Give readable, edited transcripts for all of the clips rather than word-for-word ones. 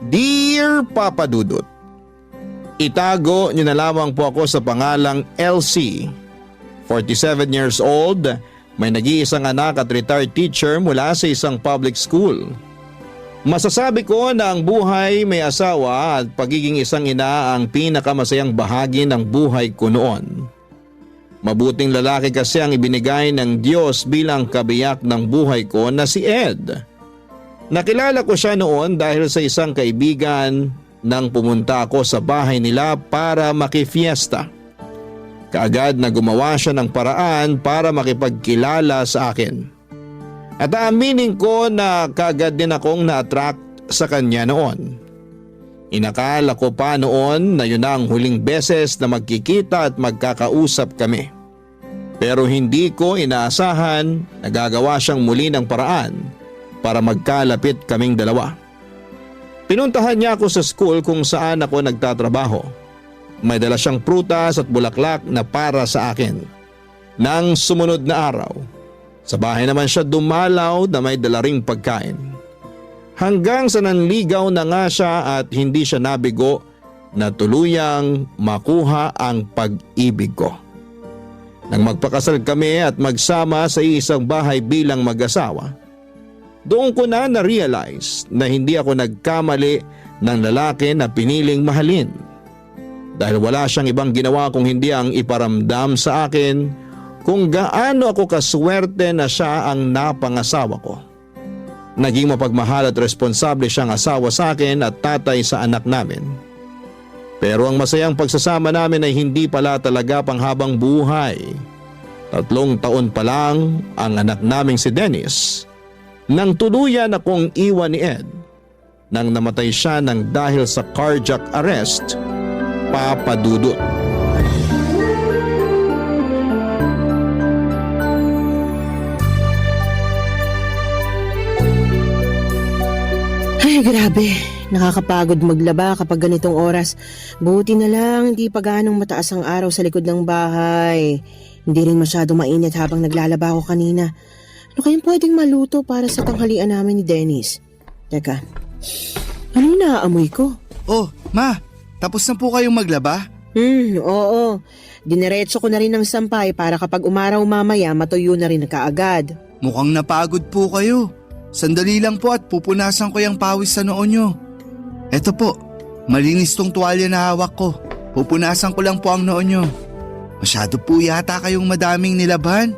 Dear Papa Dudut, itago niyo na lamang po ako sa pangalang LC. 47 years old, may nag-iisang anak at retired teacher mula sa isang public school. Masasabi ko na ang buhay may asawa at pagiging isang ina ang pinakamasayang bahagi ng buhay ko noon. Mabuting lalaki kasi ang ibinigay ng Diyos bilang kabiyak ng buhay ko na si Ed. Nakilala ko siya noon dahil sa isang kaibigan nang pumunta ako sa bahay nila para makifiesta. Kaagad na gumawa siya ng paraan para makipagkilala sa akin. At aaminin ko na kaagad din akong na-attract sa kanya noon. Inakala ko pa noon na yun ang huling beses na magkikita at magkakausap kami. Pero hindi ko inaasahan na gagawa siyang muli ng paraan para magkalapit kaming dalawa. Pinuntahan niya ako sa school kung saan ako nagtatrabaho. May dala siyang prutas at bulaklak na para sa akin. Nang sumunod na araw, sa bahay naman siya dumalaw na may dala ring pagkain. Hanggang sa nanligaw na nga siya at hindi siya nabigo na tuluyang makuha ang pag-ibig ko. Nang magpakasal kami at magsama sa isang bahay bilang mag-asawa, doon ko na realize na hindi ako nagkamali ng lalaki na piniling mahalin. Dahil wala siyang ibang ginawa kung hindi ang iparamdam sa akin kung gaano ako kaswerte na siya ang napangasawa ko. Naging mapagmahal at responsable siyang asawa sa akin at tatay sa anak namin. Pero ang masayang pagsasama namin ay hindi pala talaga panghabang buhay. 3 taon pa lang ang anak naming si Dennis nang tuluyan akong iwan ni Ed nang namatay siya ng dahil sa cardiac arrest, Papa Dudut. Ay, grabe. Nakakapagod maglaba kapag ganitong oras. Buti na lang hindi pa gaanong mataas ang araw sa likod ng bahay. Hindi rin masyadong mainit habang naglalaba ako kanina. Ano kayang pwedeng maluto para sa tanghalian namin ni Dennis? Teka, anong naaamoy ko? Oh, Ma, tapos na po kayong maglaba? Oo. Dineretso ko na rin ng sampay para kapag umaraw mamaya matuyo na rin kaagad. Mukhang napagod po kayo. Sandali lang po at pupunasan ko yung pawis sa noo nyo. Eto po, malinis tong tuwalya na hawak ko. Pupunasan ko lang po ang noo nyo. Masyado po yata kayong madaming nilaban.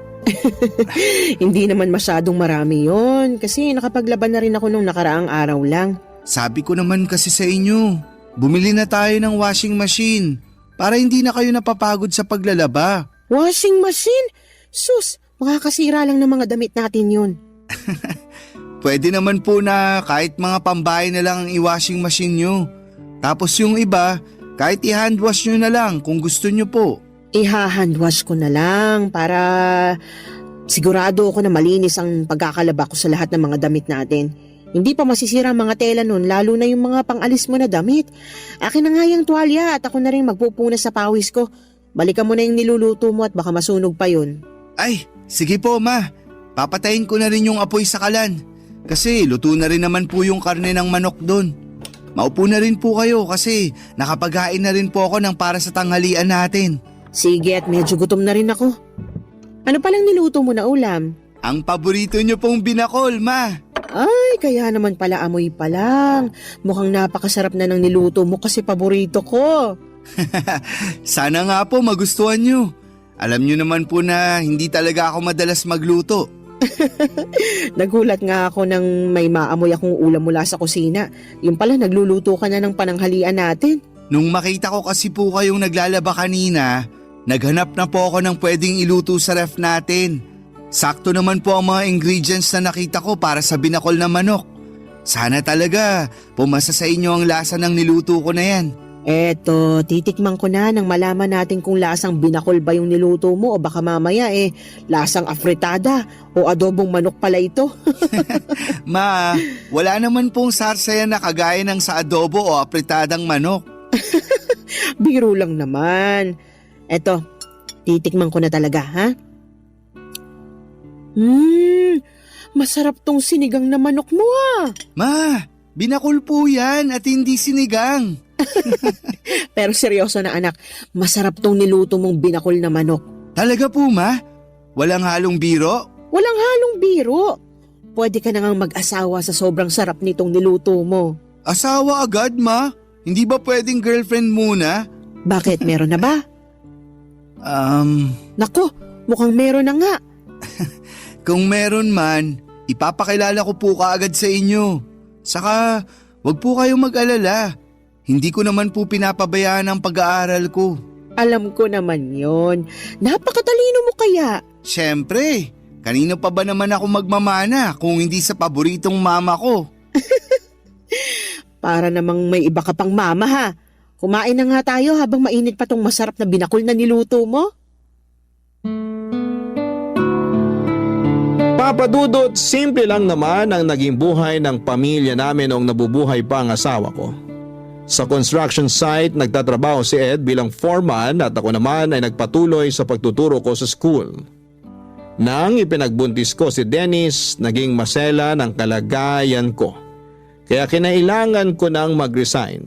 Hindi naman masyadong marami yon kasi nakapaglaban na rin ako nung nakaraang araw lang. Sabi ko naman kasi sa inyo, bumili na tayo ng washing machine para hindi na kayo napapagod sa paglalaba. Washing machine? Sus, makakasira lang ng mga damit natin yun. Pwede naman po na kahit mga pambahay na lang ang i-washing machine nyo. Tapos yung iba, kahit i-handwash nyo na lang kung gusto nyo po. Iha-handwash ko na lang para sigurado ako na malinis ang pagkakalaba ko sa lahat ng mga damit natin. Hindi pa masisira ang mga tela nun, lalo na yung mga pangalis mo na damit. Akin na nga yung tuwalya at ako na rin magpupunas sa pawis ko. Balikan mo na yung niluluto mo at baka masunog pa yun. Ay, sige po Ma. Papatayin ko na rin yung apoy sa kalan. Kasi luto na rin naman po yung karne ng manok doon. Maupo na rin po kayo kasi nakapaghain na rin po ako ng para sa tanghalian natin. Sige, at medyo gutom na rin ako. Ano palang niluto mo na ulam? Ang paborito nyo pong binakol, Ma. Ay, kaya naman pala amoy pa lang. Mukhang napakasarap na ng niluto mo kasi paborito ko. Sana nga po magustuhan nyo. Alam nyo naman po na hindi talaga ako madalas magluto. Nagulat nga ako nang may maamoy akong ulam mula sa kusina. Yung pala nagluluto ka na ng pananghalian natin. Nung makita ko kasi po kayong naglalaba kanina, naghanap na po ako ng pwedeng iluto sa ref natin. Sakto naman po ang mga ingredients na nakita ko para sa binakol na manok. Sana talaga pumasa sa inyo ang lasa ng niluto ko na yan. Eto, titikman ko na nang malaman natin kung lasang binakol ba yung niluto mo o baka mamaya lasang afritada o adobong manok pala ito. Ma, wala naman pong sarsaya na kagaya ng sa adobo o apritadang manok. Biro lang naman. Eto, titikman ko na talaga, ha? Masarap tong sinigang na manok mo, ha? Ma, Binakol po yan at hindi sinigang. Pero seryoso na anak, masarap tong niluto mong binakol na manok. Talaga po, Ma? Walang halong biro? Walang halong biro. Pwede ka na ngang mag-asawa sa sobrang sarap nitong niluto mo. Asawa agad, Ma? Hindi ba pwedeng girlfriend muna? Bakit, meron na ba? Nako, mukhang meron na nga. Kung meron man, ipapakilala ko po kaagad sa inyo. Saka, wag po kayong mag-alala. Hindi ko naman po pinapabayaan ang pag-aaral ko. Alam ko naman yon. Napakatalino mo kaya. Siyempre, kanino pa ba naman ako magmamana kung hindi sa paboritong mama ko? Para namang may iba ka pang mama ha. Kumain na nga tayo habang mainit pa tong masarap na binakol na niluto mo. Papa Dudut, simple lang naman ang naging buhay ng pamilya namin noong nabubuhay pa ang asawa ko. Sa construction site, nagtatrabaho si Ed bilang foreman at ako naman ay nagpatuloy sa pagtuturo ko sa school. Nang ipinagbuntis ko si Dennis, naging masela ng kalagayan ko. Kaya kinailangan ko nang mag-resign.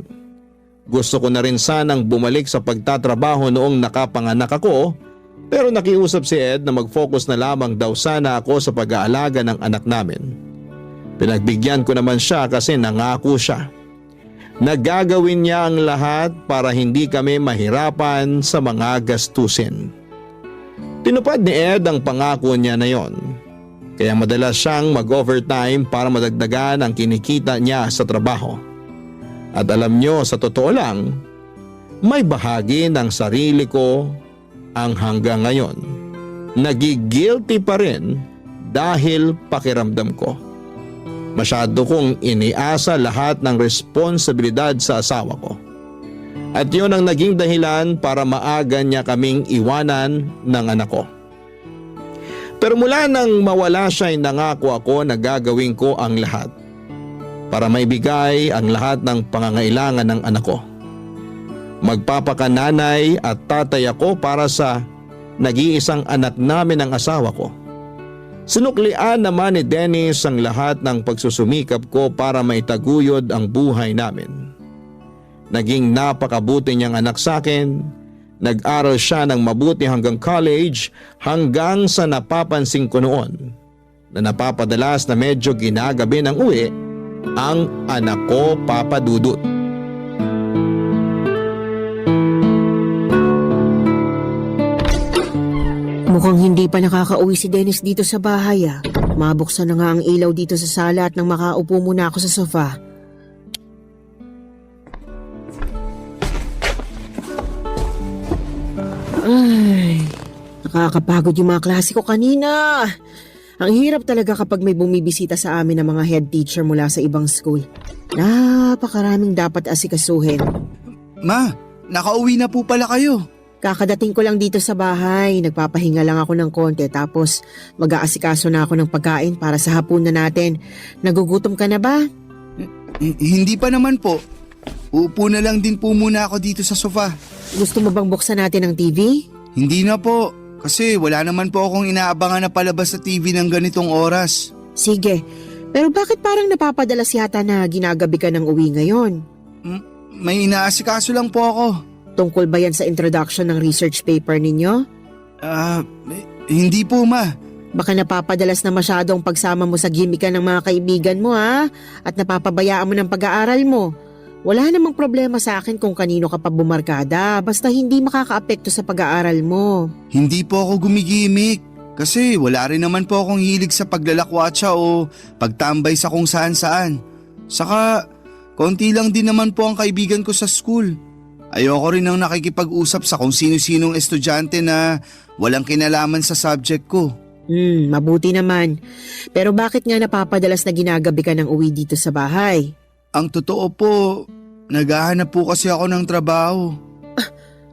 Gusto ko na rin sanang bumalik sa pagtatrabaho noong nakapanganak ako, pero nakiusap si Ed na mag-focus na lamang daw sana ako sa pag-aalaga ng anak namin. Pinagbigyan ko naman siya kasi nangako siya. Nagagawin niya ang lahat para hindi kami mahirapan sa mga gastusin. Tinupad ni Ed ang pangako niya na yon. Kaya madalas siyang mag-overtime para madagdagan ang kinikita niya sa trabaho. At alam niyo, sa totoo lang, may bahagi ng sarili ko ang hanggang ngayon nagigilty pa rin dahil pakiramdam ko. Masyado kong iniasa lahat ng responsibilidad sa asawa ko. At yun ang naging dahilan para maaga niya kaming iwanan ng anak ko. Pero mula nang mawala siya ay nangako ako na gagawin ko ang lahat para maibigay ang lahat ng pangangailangan ng anak ko. Magpapakananay at tatay ako para sa nag-iisang anak namin ng asawa ko. Sinuklian naman ni Dennis ang lahat ng pagsusumikap ko para maitaguyod ang buhay namin. Naging napakabuti niyang anak sa akin. Nag-aral siya ng mabuti hanggang college hanggang sa napapansin ko noon na napapadalas na medyo ginagabi ng uwi ang anak ko, Papa Dudut. Mukhang hindi pa nakakauwi si Dennis dito sa bahay ah. Mabuksan na nga ang ilaw dito sa sala at nang makaupo muna ako sa sofa. Ay, nakakapagod yung mga klase ko kanina. Ang hirap talaga kapag may bumibisita sa amin ng mga head teacher mula sa ibang school. Napakaraming dapat asikasuhin. Ma, nakauwi na po pala kayo. Kakadating ko lang dito sa bahay, nagpapahinga lang ako ng konti tapos mag-aasikaso na ako ng pagkain para sa hapunan natin. Nagugutom ka na ba? Hindi pa naman po. Uupo na lang din po muna ako dito sa sofa. Gusto mo bang buksan natin ang TV? Hindi na po, kasi wala naman po akong inaabangan na palabas sa TV ng ganitong oras. Sige, pero bakit parang napapadalas yata na ginagabi ka ng uwi ngayon? May inaasikaso lang po ako. Tungkol ba yan sa introduction ng research paper ninyo? Hindi po, Ma. Baka napapadalas na masyadong pagsama mo sa gimikan ng mga kaibigan mo ha? At napapabayaan mo ng pag-aaral mo. Wala namang problema sa akin kung kanino ka pa bumarkada, basta hindi makakaapekto sa pag-aaral mo. Hindi po ako gumigimik. Kasi wala rin naman po akong hilig sa paglalakwatsa o pagtambay sa kung saan-saan. Saka, konti lang din naman po ang kaibigan ko sa school. Ayoko rin ang nakikipag-usap sa kung sino-sinong estudyante na walang kinalaman sa subject ko. Mabuti naman. Pero bakit nga napapadalas na ginagabi ka ng uwi dito sa bahay? Ang totoo po, naghahanap po kasi ako ng trabaho.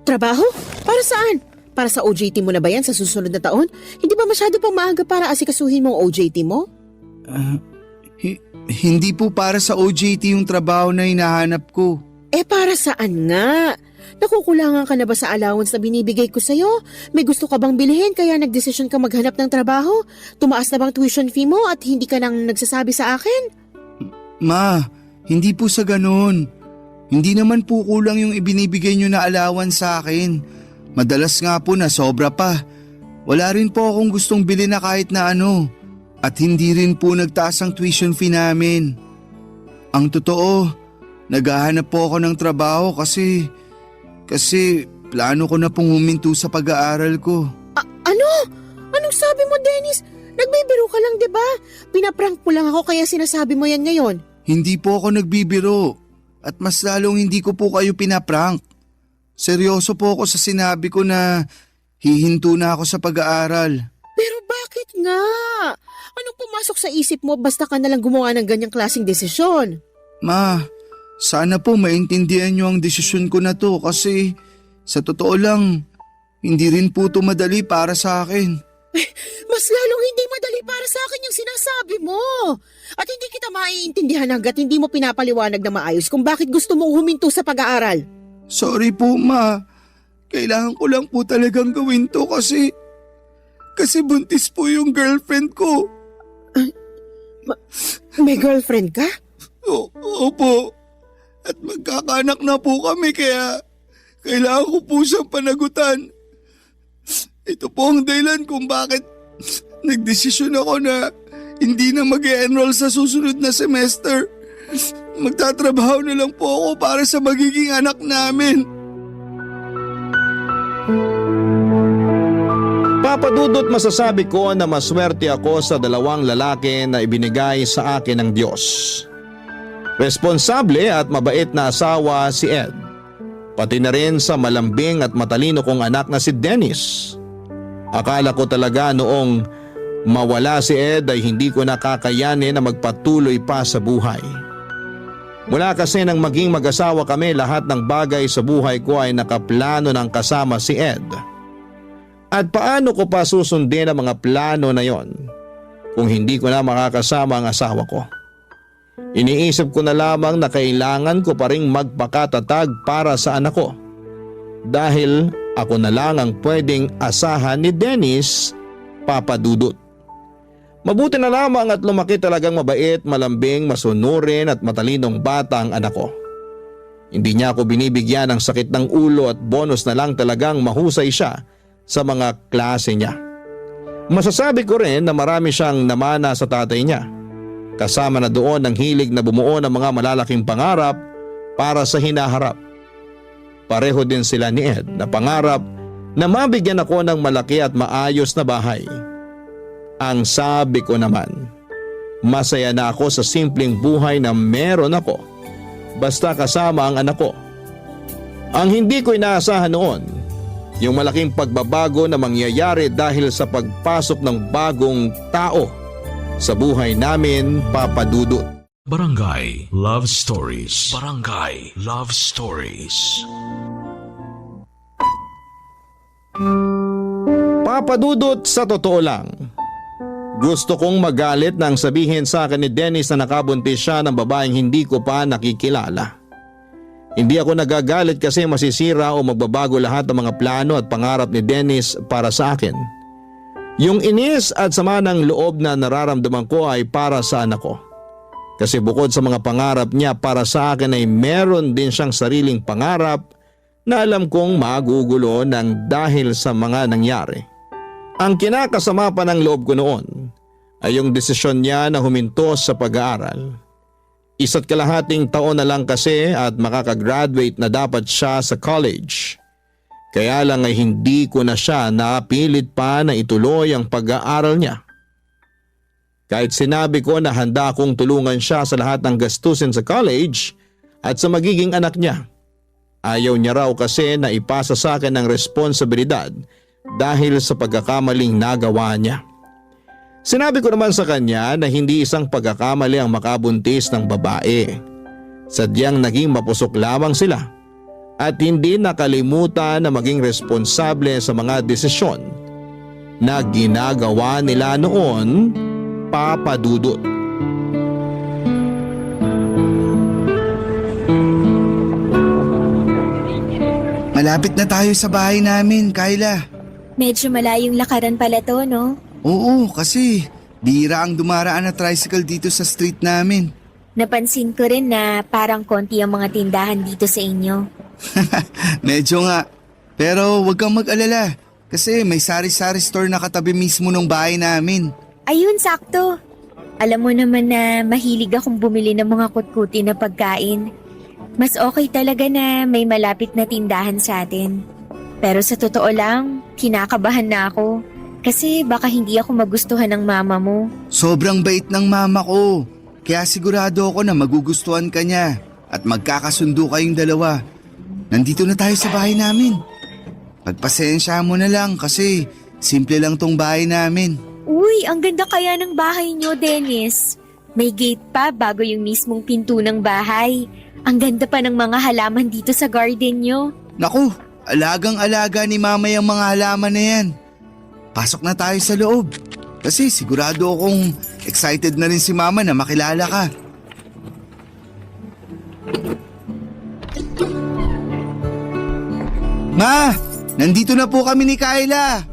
Trabaho? Para saan? Para sa OJT mo na ba yan sa susunod na taon? Hindi ba masyado pang maaga para asikasuhin mo ang OJT mo? Hindi po para sa OJT yung trabaho na hinahanap ko. Para saan nga? Nakukulangan ka na ba sa allowance na binibigay ko sa'yo? May gusto ka bang bilhin kaya nagdesisyon ka maghanap ng trabaho? Tumaas na bang tuition fee mo at hindi ka nang nagsasabi sa akin? Ma, Hindi po sa ganun. Hindi naman po kulang yung ibinibigay nyo na allowance sa akin. Madalas nga po na sobra pa. Wala rin po akong gustong bilhin na kahit na ano. At hindi rin po nagtaas ang tuition fee namin. Ang totoo, naghahanap po ako ng trabaho kasi plano ko na pong huminto sa pag-aaral ko. Ano? Anong sabi mo, Dennis? Nagbibiro ka lang, di ba? Pinaprank mo lang ako kaya sinasabi mo yan ngayon. Hindi po ako nagbibiro. At mas lalong hindi ko po kayo pinaprank. Seryoso po ako sa sinabi ko na hihinto na ako sa pag-aaral. Pero bakit nga? Anong pumasok sa isip mo basta ka nalang gumawa ng ganyang klaseng desisyon? Ma, sana po maintindihan niyo ang desisyon ko na to kasi sa totoo lang, hindi rin po ito madali para sa akin. Mas lalong hindi madali para sa akin yung sinasabi mo. At hindi kita maiintindihan hanggat hindi mo pinapaliwanag na maayos kung bakit gusto mong huminto sa pag-aaral. Sorry po, Ma. Kailangan ko lang po talagang gawin to kasi buntis po yung girlfriend ko. May girlfriend ka? Opo. At magkakaanak na po kami kaya kailangan ko po siyang panagutan. Ito po ang dahilan kung bakit nagdesisyon ako na hindi na mag-e-enroll sa susunod na semester. Magtatrabaho na lang po ako para sa magiging anak namin. Papa Dudut, masasabi ko na maswerte ako sa dalawang lalaki na ibinigay sa akin ng Diyos. Responsable at mabait na asawa si Ed. Pati na rin sa malambing at matalino kong anak na si Dennis. Akala ko talaga noong mawala si Ed ay hindi ko nakakayanin na magpatuloy pa sa buhay. Mula kasi nang maging mag-asawa kami, lahat ng bagay sa buhay ko ay nakaplano ng kasama si Ed. At paano ko pa susundin ang mga plano na yon kung hindi ko na makakasama ang asawa ko? Iniisip ko na lamang na kailangan ko pa ring magpakatatag para sa anak ko. Dahil ako na lang ang pwedeng asahan ni Dennis, Papa Dudut. Mabuti na lamang at lumaki talagang mabait, malambing, masunurin at matalinong bata ang anak ko. Hindi niya ako binibigyan ng sakit ng ulo at bonus na lang talagang mahusay siya sa mga klase niya. Masasabi ko rin na marami siyang namana sa tatay niya. Kasama na doon ang hilig na bumuo ng mga malalaking pangarap para sa hinaharap. Pareho din sila ni Ed na pangarap na mabigyan ako ng malaki at maayos na bahay. Ang sabi ko naman, masaya na ako sa simpleng buhay na meron ako basta kasama ang anak ko. Ang hindi ko inaasahan noon, yung malaking pagbabago na mangyayari dahil sa pagpasok ng bagong tao sa buhay namin, Papa Dudut. Barangay Love Stories. Barangay Love Stories. Papa Dudut, sa totoo lang, gusto kong magalit nang sabihin sa akin ni Dennis na nakabuntis siya ng babaeng hindi ko pa nakikilala. Hindi ako nagagalit kasi masisira o magbabago lahat ng mga plano at pangarap ni Dennis para sa akin. Yung inis at sama ng loob na nararamdaman ko ay para sa anak ko. Kasi bukod sa mga pangarap niya para sa akin ay meron din siyang sariling pangarap na alam kong magugulo ng dahil sa mga nangyari. Ang kinakasama pa ng loob ko noon ay yung desisyon niya na huminto sa pag-aaral. 1.5 taon na lang kasi at makakagraduate na dapat siya sa college. Kaya lang ay hindi ko na siya napilit pa na ituloy ang pag-aaral niya. Kahit sinabi ko na handa akong tulungan siya sa lahat ng gastusin sa college at sa magiging anak niya. Ayaw niya raw kasi na ipasa sa akin ang responsibilidad dahil sa pagkakamaling nagawa niya. Sinabi ko naman sa kanya na hindi isang pagkakamali ang makabuntis ng babae. Sadyang naging mapusok lamang sila at hindi nakalimutan na maging responsable sa mga desisyon na ginagawa nila noon, Papa Dudut. Malapit na tayo sa bahay namin, Kyla. Medyo malayong lakaran pala to, no? Oo, kasi bihira ang dumaraan na tricycle dito sa street namin. Napansin ko rin na parang konti ang mga tindahan dito sa inyo. Medyo nga. Pero huwag kang mag-alala. Kasi may sari-sari store na katabi mismo ng bahay namin. Ayun, sakto. Alam mo naman na mahilig akong bumili ng mga kutkuti na pagkain. Mas okay talaga na may malapit na tindahan sa atin. Pero sa totoo lang, kinakabahan na ako. Kasi baka hindi ako magustuhan ng mama mo. Sobrang bait ng mama ko. Kaya sigurado ako na magugustuhan ka niya. At magkakasundo kayong dalawa. Nandito na tayo sa bahay namin. Pagpasensya mo na lang kasi simple lang tong bahay namin. Uy, ang ganda kaya ng bahay niyo, Dennis. May gate pa bago yung mismong pinto ng bahay. Ang ganda pa ng mga halaman dito sa garden niyo. Naku, alagang-alaga ni mama yung mga halaman na yan. Pasok na tayo sa loob. Kasi sigurado akong excited na rin si mama na makilala ka. Ma, nandito na po kami ni Kyla.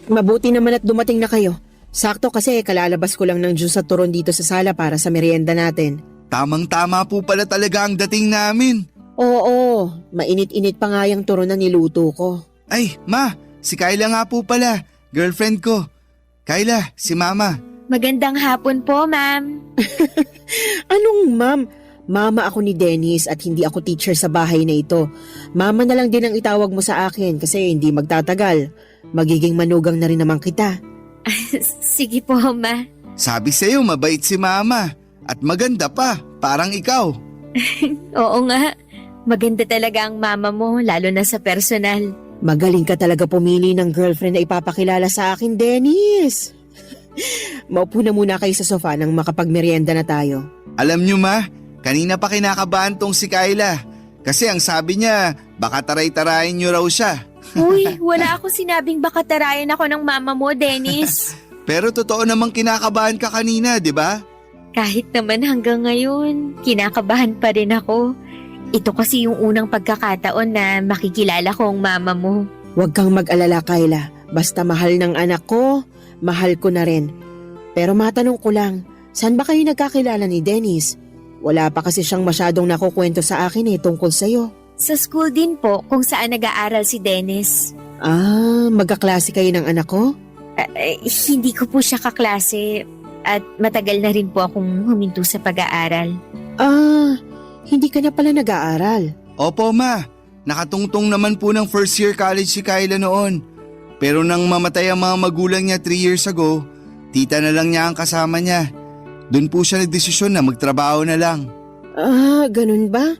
Mabuti naman at dumating na kayo. Sakto kasi kalalabas ko lang ng juice at turon dito sa sala para sa merienda natin. Tamang-tama po pala talaga ang dating namin. Oo, mainit-init pa nga yung turon na niluto ko. Ay, ma, si Kyla nga po pala, girlfriend ko. Kyla, si mama. Magandang hapon po, ma'am. Anong ma'am? Mama ako ni Dennis at hindi ako teacher sa bahay na ito. Mama na lang din ang itawag mo sa akin kasi hindi magtatagal. Magiging manugang na rin naman kita. Sige po, ma. Sabi sa'yo, mabait si mama. At maganda pa, parang ikaw. Oo nga. Maganda talaga ang mama mo, lalo na sa personal. Magaling ka talaga pumili ng girlfriend na ipapakilala sa akin, Dennis. Maupo na muna kayo sa sofa nang makapagmerienda na tayo. Alam nyo ma, kanina pa kinakabahan tong si Kyla. Kasi ang sabi niya, baka taray-tarayin nyo raw siya. Uy, wala ako sinabing baka tarayan ako ng mama mo, Dennis. Pero totoo namang kinakabahan ka kanina, di ba? Kahit naman hanggang ngayon, kinakabahan pa rin ako. Ito kasi yung unang pagkakataon na makikilala ko ang mama mo. Huwag kang mag-alala, Kyla. Basta mahal ng anak ko, mahal ko na rin. Pero matanong ko lang, saan ba kayo nagkakilala ni Dennis? Wala pa kasi siyang masyadong nakukwento sa akin tungkol sa'yo. Sa school din po kung saan nag-aaral si Dennis. Ah, magkaklase kayo ng anak ko? Hindi ko po siya kaklase at matagal na rin po akong huminto sa pag-aaral. Ah, hindi ka na pala nag-aaral. Opo ma, nakatungtong naman po ng first year college si Kyla noon. Pero nang mamatay ang mga magulang niya 3 years ago, tita na lang niya ang kasama niya. Doon po siya nagdesisyon na magtrabaho na lang. Ah, ganun ba?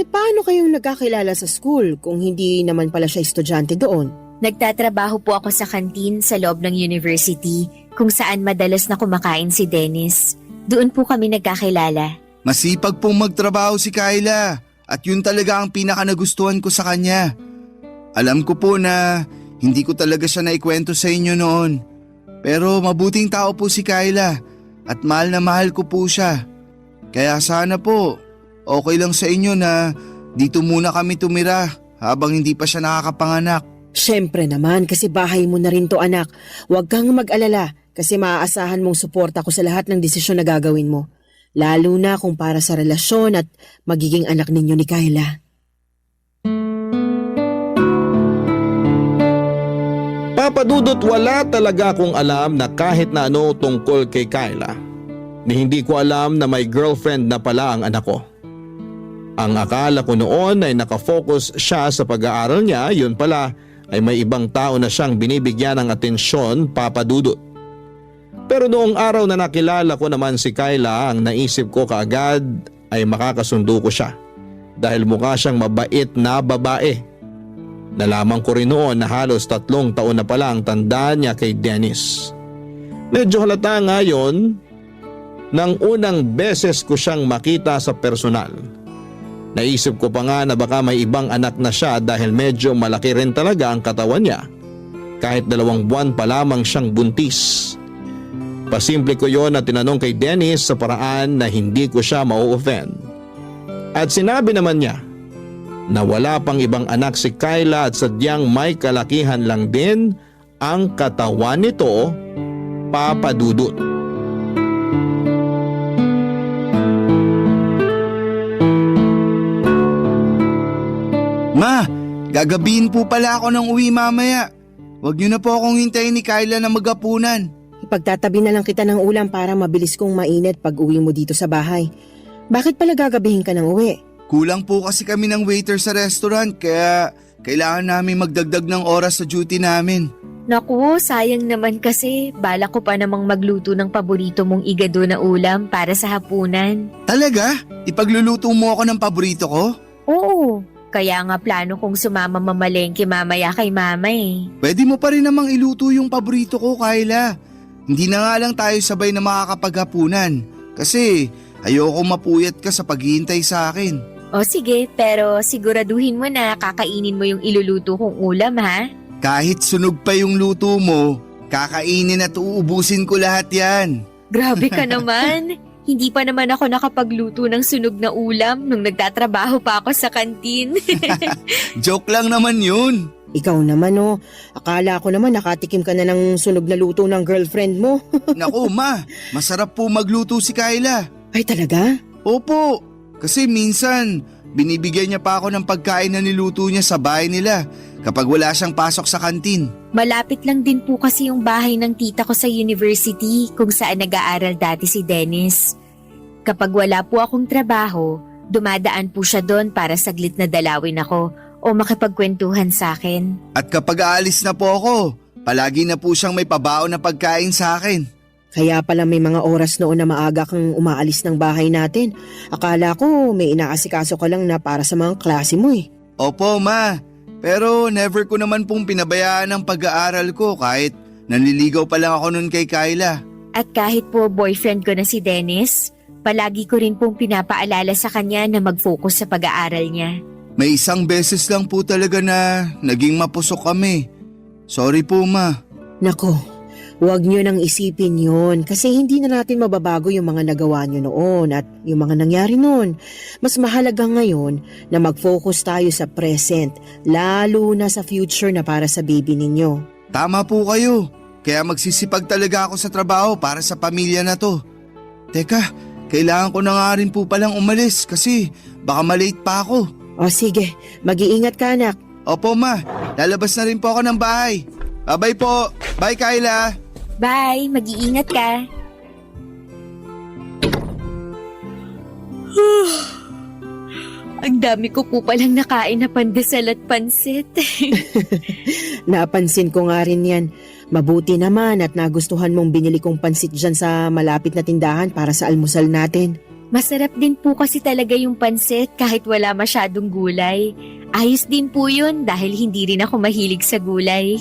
Paano kayong nagkakilala sa school kung hindi naman pala siya estudyante doon? Nagtatrabaho po ako sa kantin sa loob ng university kung saan madalas na kumakain si Dennis. Doon po kami nagkakilala. Masipag pong magtrabaho si Kyla at yun talaga ang pinaka nagustuhan ko sa kanya. Alam ko po na hindi ko talaga siya naikwento sa inyo noon. Pero mabuting tao po si Kyla at mahal na mahal ko po siya. Kaya sana po, okay lang sa inyo na dito muna kami tumira habang hindi pa siya nakakapanganak. Siyempre naman kasi bahay mo na rin to, anak. Huwag kang mag-alala kasi maaasahan mong suporta ko sa lahat ng desisyon na gagawin mo. Lalo na kung para sa relasyon at magiging anak ninyo ni Kyla. Papadudot, wala talaga akong alam na kahit na ano tungkol kay Kyla. Ni hindi ko alam na may girlfriend na pala ang anak ko. Ang akala ko noon ay nakafocus siya sa pag-aaral niya, yun pala ay may ibang tao na siyang binibigyan ng atensyon, papadudot. Pero noong araw na nakilala ko naman si Kyla, ang naisip ko kaagad ay makakasundo ko siya dahil mukha siyang mabait na babae. Nalaman ko rin noon na halos 3 taon na pala ang tanda niya kay Dennis. Medyo halata nga yun nang unang beses ko siyang makita sa personal. Naisip ko pa nga na baka may ibang anak na siya dahil medyo malaki rin talaga ang katawan niya. Kahit 2 buwan pa lamang siyang buntis. Pasimple ko yon at tinanong kay Dennis sa paraan na hindi ko siya mau-offend. At sinabi naman niya na wala pang ibang anak si Kyla at sadyang may kalakihan lang din ang katawan nito Papa Dudut. Ma, gagabihin po pala ako ng uwi mamaya. Huwag niyo na po akong hintayin ni Kyla na magapunan. Ipagtatabi na lang kita ng ulam para mabilis kong mainit pag uwi mo dito sa bahay. Bakit pala gagabihin ka ng uwi? Kulang po kasi kami ng waiter sa restaurant kaya kailangan namin magdagdag ng oras sa duty namin. Naku, sayang naman kasi balak ko pa namang magluto ng paborito mong igado na ulam para sa hapunan. Talaga? Ipagluluto mo ako ng paborito ko? Oo, kaya nga plano kong sumama mamalengke mamaya kay mama eh. Pwede mo pa rin namang iluto yung paborito ko, Kyla. Hindi na nga lang tayo sabay na makakapaghapunan kasi ayoko mapuyat ka sa paghihintay sa akin. O sige, pero siguraduhin mo na kakainin mo yung iluluto kong ulam ha? Kahit sunog pa yung luto mo, kakainin at uubusin ko lahat yan. Grabe ka naman! Hindi pa naman ako nakapagluto ng sunog na ulam nung nagtatrabaho pa ako sa kantin. Joke lang naman yun. Ikaw naman oh, akala ko naman nakatikim ka na ng sunog na luto ng girlfriend mo. Naku ma, masarap po magluto si Kyla. Ay talaga? Opo, kasi minsan binibigyan niya pa ako ng pagkain na niluto niya sa bahay nila kapag wala siyang pasok sa kantin. Malapit lang din po kasi yung bahay ng tita ko sa university kung saan nag-aaral dati si Dennis. Kapag wala po akong trabaho, dumadaan po siya doon para saglit na dalawin ako o makipagkwentuhan sa akin. At kapag aalis na po ako, palagi na po siyang may pabaon na pagkain sa akin. Kaya pala may mga oras noon na maaga kang umaalis ng bahay natin. Akala ko may inaasikaso ka lang na para sa mga klase mo eh. Opo ma, pero never ko naman pong pinabayaan ang pag-aaral ko kahit nanliligaw pa lang ako nun kay Kyla. At kahit po boyfriend ko na si Dennis, palagi ko rin pong pinapaalala sa kanya na mag-focus sa pag-aaral niya. May isang beses lang po talaga na naging mapusok kami. Sorry po ma. Nako, huwag nyo nang isipin yun kasi hindi na natin mababago yung mga nagawa nyo noon at yung mga nangyari noon. Mas mahalaga ngayon na mag-focus tayo sa present, lalo na sa future na para sa baby ninyo. Tama po kayo. Kaya magsisipag talaga ako sa trabaho para sa pamilya na to. Teka, kailangan ko na nga rin po palang umalis kasi baka malate pa ako. O sige, mag-iingat ka anak. Opo ma, lalabas na rin po ako ng bahay. Bye-bye po. Bye Kyla. Bye! Mag-iingat ka! Ang dami ko po palang nakain na pandesal at pansit. Napansin ko nga rin yan. Mabuti naman at nagustuhan mong binili kong pansit dyan sa malapit na tindahan para sa almusal natin. Masarap din po kasi talaga yung pansit kahit wala masyadong gulay. Ayos din po yun dahil hindi rin ako mahilig sa gulay.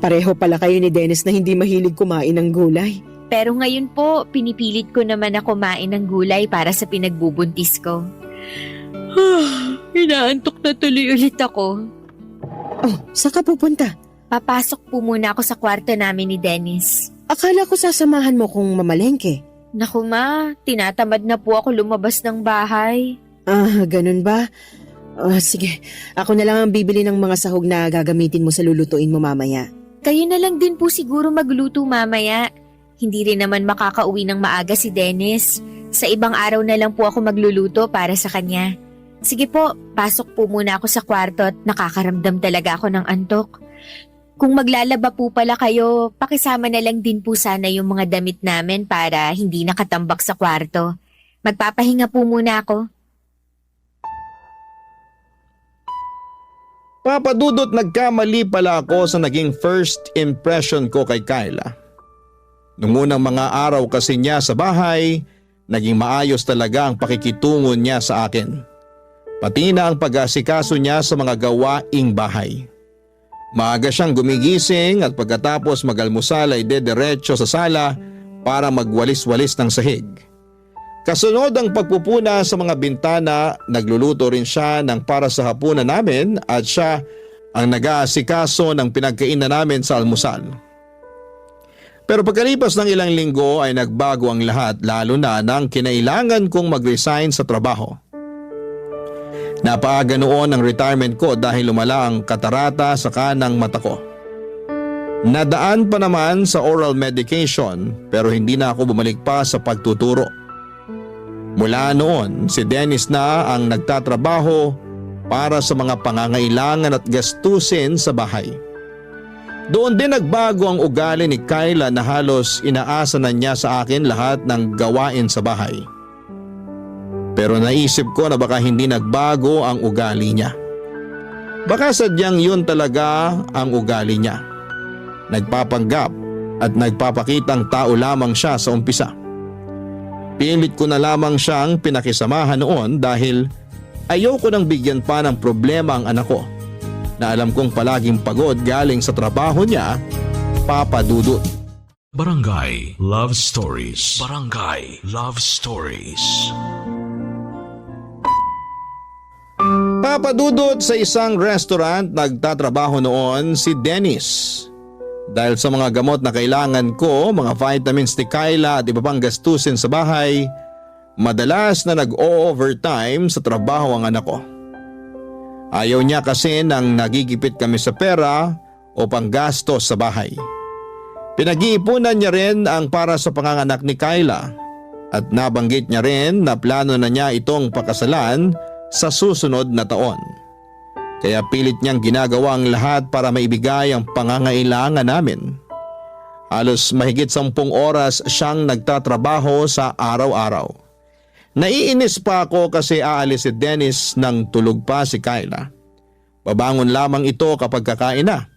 Pareho pala kayo ni Dennis na hindi mahilig kumain ng gulay. Pero ngayon po, pinipilit ko naman na kumain ng gulay para sa pinagbubuntis ko. Inaantok na tuloy ulit ako. Oh, saan ka pupunta? Papasok po muna ako sa kwarto namin ni Dennis. Akala ko sasamahan mo kung mamalengke. Naku ma, tinatamad na po ako lumabas ng bahay. Ah, ganun ba? Sige, ako na lang ang bibili ng mga sahog na gagamitin mo sa lulutuin mo mamaya. Kayo na lang din po siguro magluto mamaya. Hindi rin naman makakauwi ng maaga si Dennis. Sa ibang araw na lang po ako magluluto para sa kanya. Sige po, pasok po muna ako sa kwarto at nakakaramdam talaga ako ng antok. Kung maglalaba po pala kayo, pakisama na lang din po sana yung mga damit namin para hindi nakatambak sa kwarto. Magpapahinga po muna ako. Papa Dudut, nagkamali pala ako sa naging first impression ko kay Kyla. Nung unang mga araw kasi niya sa bahay, naging maayos talaga ang pakikitungo niya sa akin. Pati na ang pag-asikaso niya sa mga gawaing bahay. Maaga siyang gumigising at pagkatapos mag-almusal ay dediretso sa sala para magwalis-walis ng sahig. Kasunod ang pagpupuna sa mga bintana, nagluluto rin siya ng para sa hapunan namin at siya ang nag-aasikaso ng pinagkainan namin sa almusal. Pero pagkalipas ng ilang linggo ay nagbago ang lahat, lalo na nang kinailangan kong mag-resign sa trabaho. Napaaga noon ang retirement ko dahil lumala ang katarata sa kanang mata ko. Nadaan pa naman sa oral medication pero hindi na ako bumalik pa sa pagtuturo. Mula noon, si Dennis na ang nagtatrabaho para sa mga pangangailangan at gastusin sa bahay. Doon din nagbago ang ugali ni Kyla na halos inaasa na niya sa akin lahat ng gawain sa bahay. Pero naisip ko na baka hindi nagbago ang ugali niya. Baka sadyang yun talaga ang ugali niya. Nagpapanggap at nagpapakitang tao lamang siya sa umpisa. Pilit ko na lamang siyang pinakisamahan noon dahil ayoko nang bigyan pa ng problema ang anak ko na alam kong palaging pagod galing sa trabaho niya, Papa Dudut. Barangay Love Stories. Barangay Love Stories. Papa Dudut, sa isang restaurant nagtatrabaho noon si Dennis. Dahil sa mga gamot na kailangan ko, mga vitamins ni Kyla at iba pang gastusin sa bahay, madalas na nag-o-overtime sa trabaho ang anak ko. Ayaw niya kasi nang nagigipit kami sa pera o panggastos sa bahay. Pinag-iipunan niya rin ang para sa panganganak ni Kyla at nabanggit niya rin na plano na niya itong pakasalan sa susunod na taon. Kaya pilit niyang ginagawa ang lahat para maibigay ang pangangailangan namin. Halos mahigit 10 oras siyang nagtatrabaho sa araw-araw. Naiinis pa ako kasi aalis si Dennis nang tulog pa si Kyla. Babangon lamang ito kapag kakain na.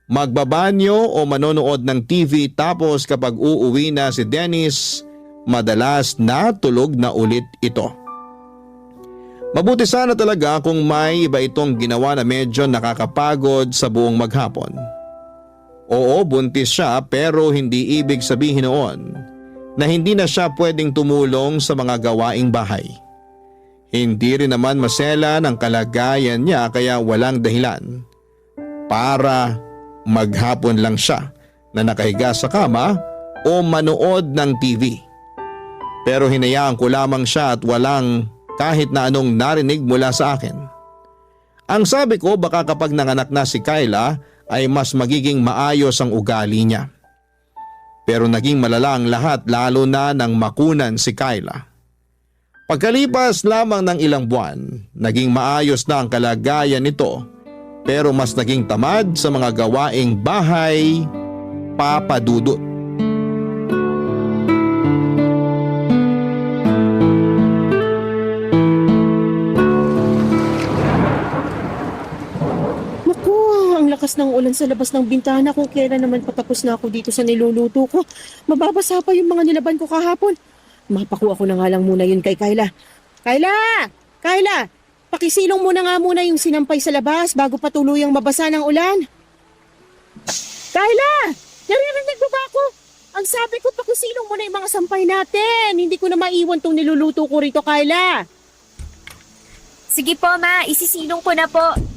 Magbabanyo o manonood ng TV tapos kapag uuwi na si Dennis, madalas natulog na ulit ito. Mabuti sana talaga kung may iba itong ginawa na medyo nakakapagod sa buong maghapon. Oo, buntis siya pero hindi ibig sabihin noon na hindi na siya pwedeng tumulong sa mga gawaing bahay. Hindi rin naman masela ng kalagayan niya kaya walang dahilan para maghapon lang siya na nakahiga sa kama o manood ng TV. Pero hinayaan ko lamang siya at walang kahit na anong narinig mula sa akin. Ang sabi ko baka kapag nanganak na si Kyla ay mas magiging maayos ang ugali niya. Pero naging malala ang lahat lalo na nang makunan si Kyla. Pagkalipas lamang ng ilang buwan, naging maayos na ang kalagayan nito pero mas naging tamad sa mga gawaing bahay, Papa Dudut. Lakas ng ulan sa labas ng bintana kung kailan naman patapos na ako dito sa niluluto ko. Mababasa pa yung mga nilaban ko kahapon. Mapakuha ko na nga lang muna yun kay Kyla. Kyla! Kyla! Pakisilong muna nga muna yung sinampay sa labas bago pa tuluyang mabasa ng ulan. Kyla! Naririnig mo ba ako? Ang sabi ko pakisilong muna yung mga sampay natin. Hindi ko na maiwan tong niluluto ko rito, Kyla. Sige po, ma. Isisilong ko na po.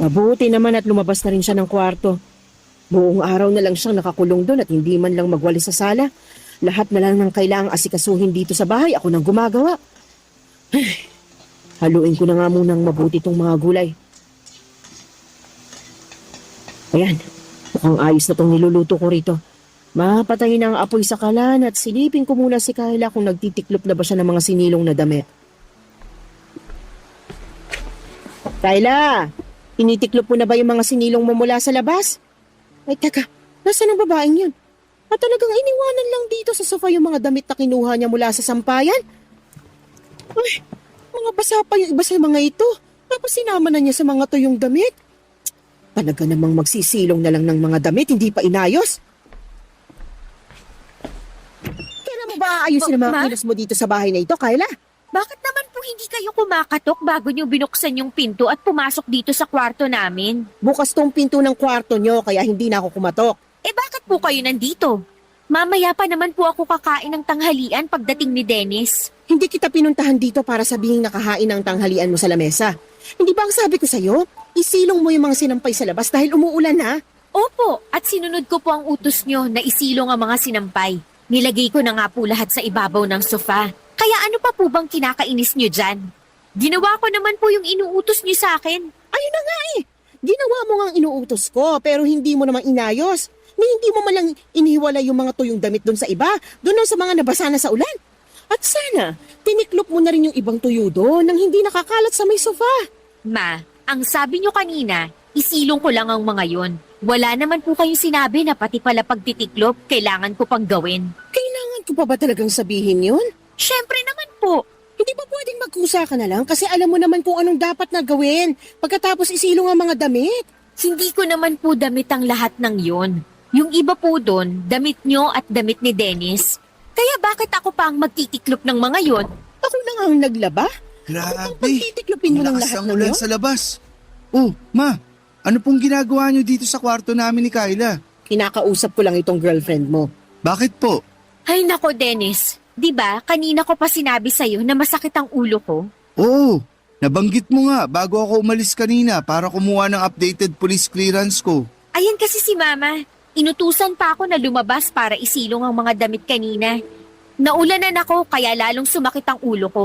Mabuti naman at lumabas na rin siya ng kwarto. Buong araw na lang siyang nakakulong doon at hindi man lang magwali sa sala. Lahat na lang ng kailangang asikasuhin dito sa bahay, ako nang gumagawa. Haluin ko na nga munang mabuti itong mga gulay. Ayan, mukhang ayos na itong niluluto ko rito. Mapatayin ang apoy sa kalan at silipin ko muna si Kyla kung nagtitiklop na ba siya ng mga sinilong na damit. Kyla, tinitiklop mo na ba yung mga sinilong mo mula sa labas? Ay, teka, nasaan ang babaeng yun? At talagang iniwanan lang dito sa sofa yung mga damit na kinuha niya mula sa sampayan? Ay, mga basa pa yung iba sa mga ito. Tapos sinama na niya sa mga to yung damit. Talaga namang magsisilong na lang ng mga damit, hindi pa inayos. Kailan mo ba aayusin ang mga kilos mo dito sa bahay na ito, Kyla? Bakit naman po hindi kayo kumakatok bago nyo binuksan yung pinto at pumasok dito sa kwarto namin? Bukas tong pinto ng kwarto nyo kaya hindi na ako kumatok. Eh bakit po kayo nandito? Mamaya pa naman po ako kakain ng tanghalian pagdating ni Dennis. Hindi kita pinuntahan dito para sabihin nakahain ang tanghalian mo sa lamesa. Hindi ba ang sabi ko sa'yo? Isilong mo yung mga sinampay sa labas dahil umuulan na. Opo, at sinunod ko po ang utos nyo na isilong ang mga sinampay. Nilagay ko na nga po lahat sa ibabaw ng sofa. Kaya ano pa po bang kinakainis nyo dyan? Ginawa ko naman po yung inuutos nyo sa akin. Ayun na nga eh. Ginawa mo nga ang inuutos ko pero hindi mo naman inayos. Ni hindi mo malang inihiwalay yung mga tuyong damit doon sa iba, doon sa mga nabasa na sa ulan. At sana, tiniklop mo na rin yung ibang tuyo doon nang hindi nakakalat sa may sofa. Ma, ang sabi nyo kanina, isilong ko lang ang mga yon. Wala naman po kayong sinabi na pati pala pagtitiklop, kailangan ko pang gawin. Kailangan ko pa ba talagang sabihin yun? Syempre naman po. Hindi ba pwedeng magkusa ka na lang kasi alam mo naman kung anong dapat na gawin pagkatapos isilong ang mga damit? Hindi ko naman po damit ang lahat ng yon. Yung iba po doon, damit nyo at damit ni Dennis. Kaya bakit ako pa ang magtitiklop ng mga yon? Ako lang ang naglaba? Grabe, Pagtitiklopin mo ng malakas lahat ang ng ulan yun? sa labas. Oh, ma, ano pong ginagawa niyo dito sa kwarto namin ni Kyla? Kinakausap ko lang itong girlfriend mo. Bakit po? Ay nako Dennis, di ba kanina ko pa sinabi sa'yo na masakit ang ulo ko? Oo, nabanggit mo nga bago ako umalis kanina para kumuha ng updated police clearance ko. Ayan kasi si Mama. Inutusan pa ako na lumabas para isilong ang mga damit kanina. Naulanan ako kaya lalong sumakit ang ulo ko.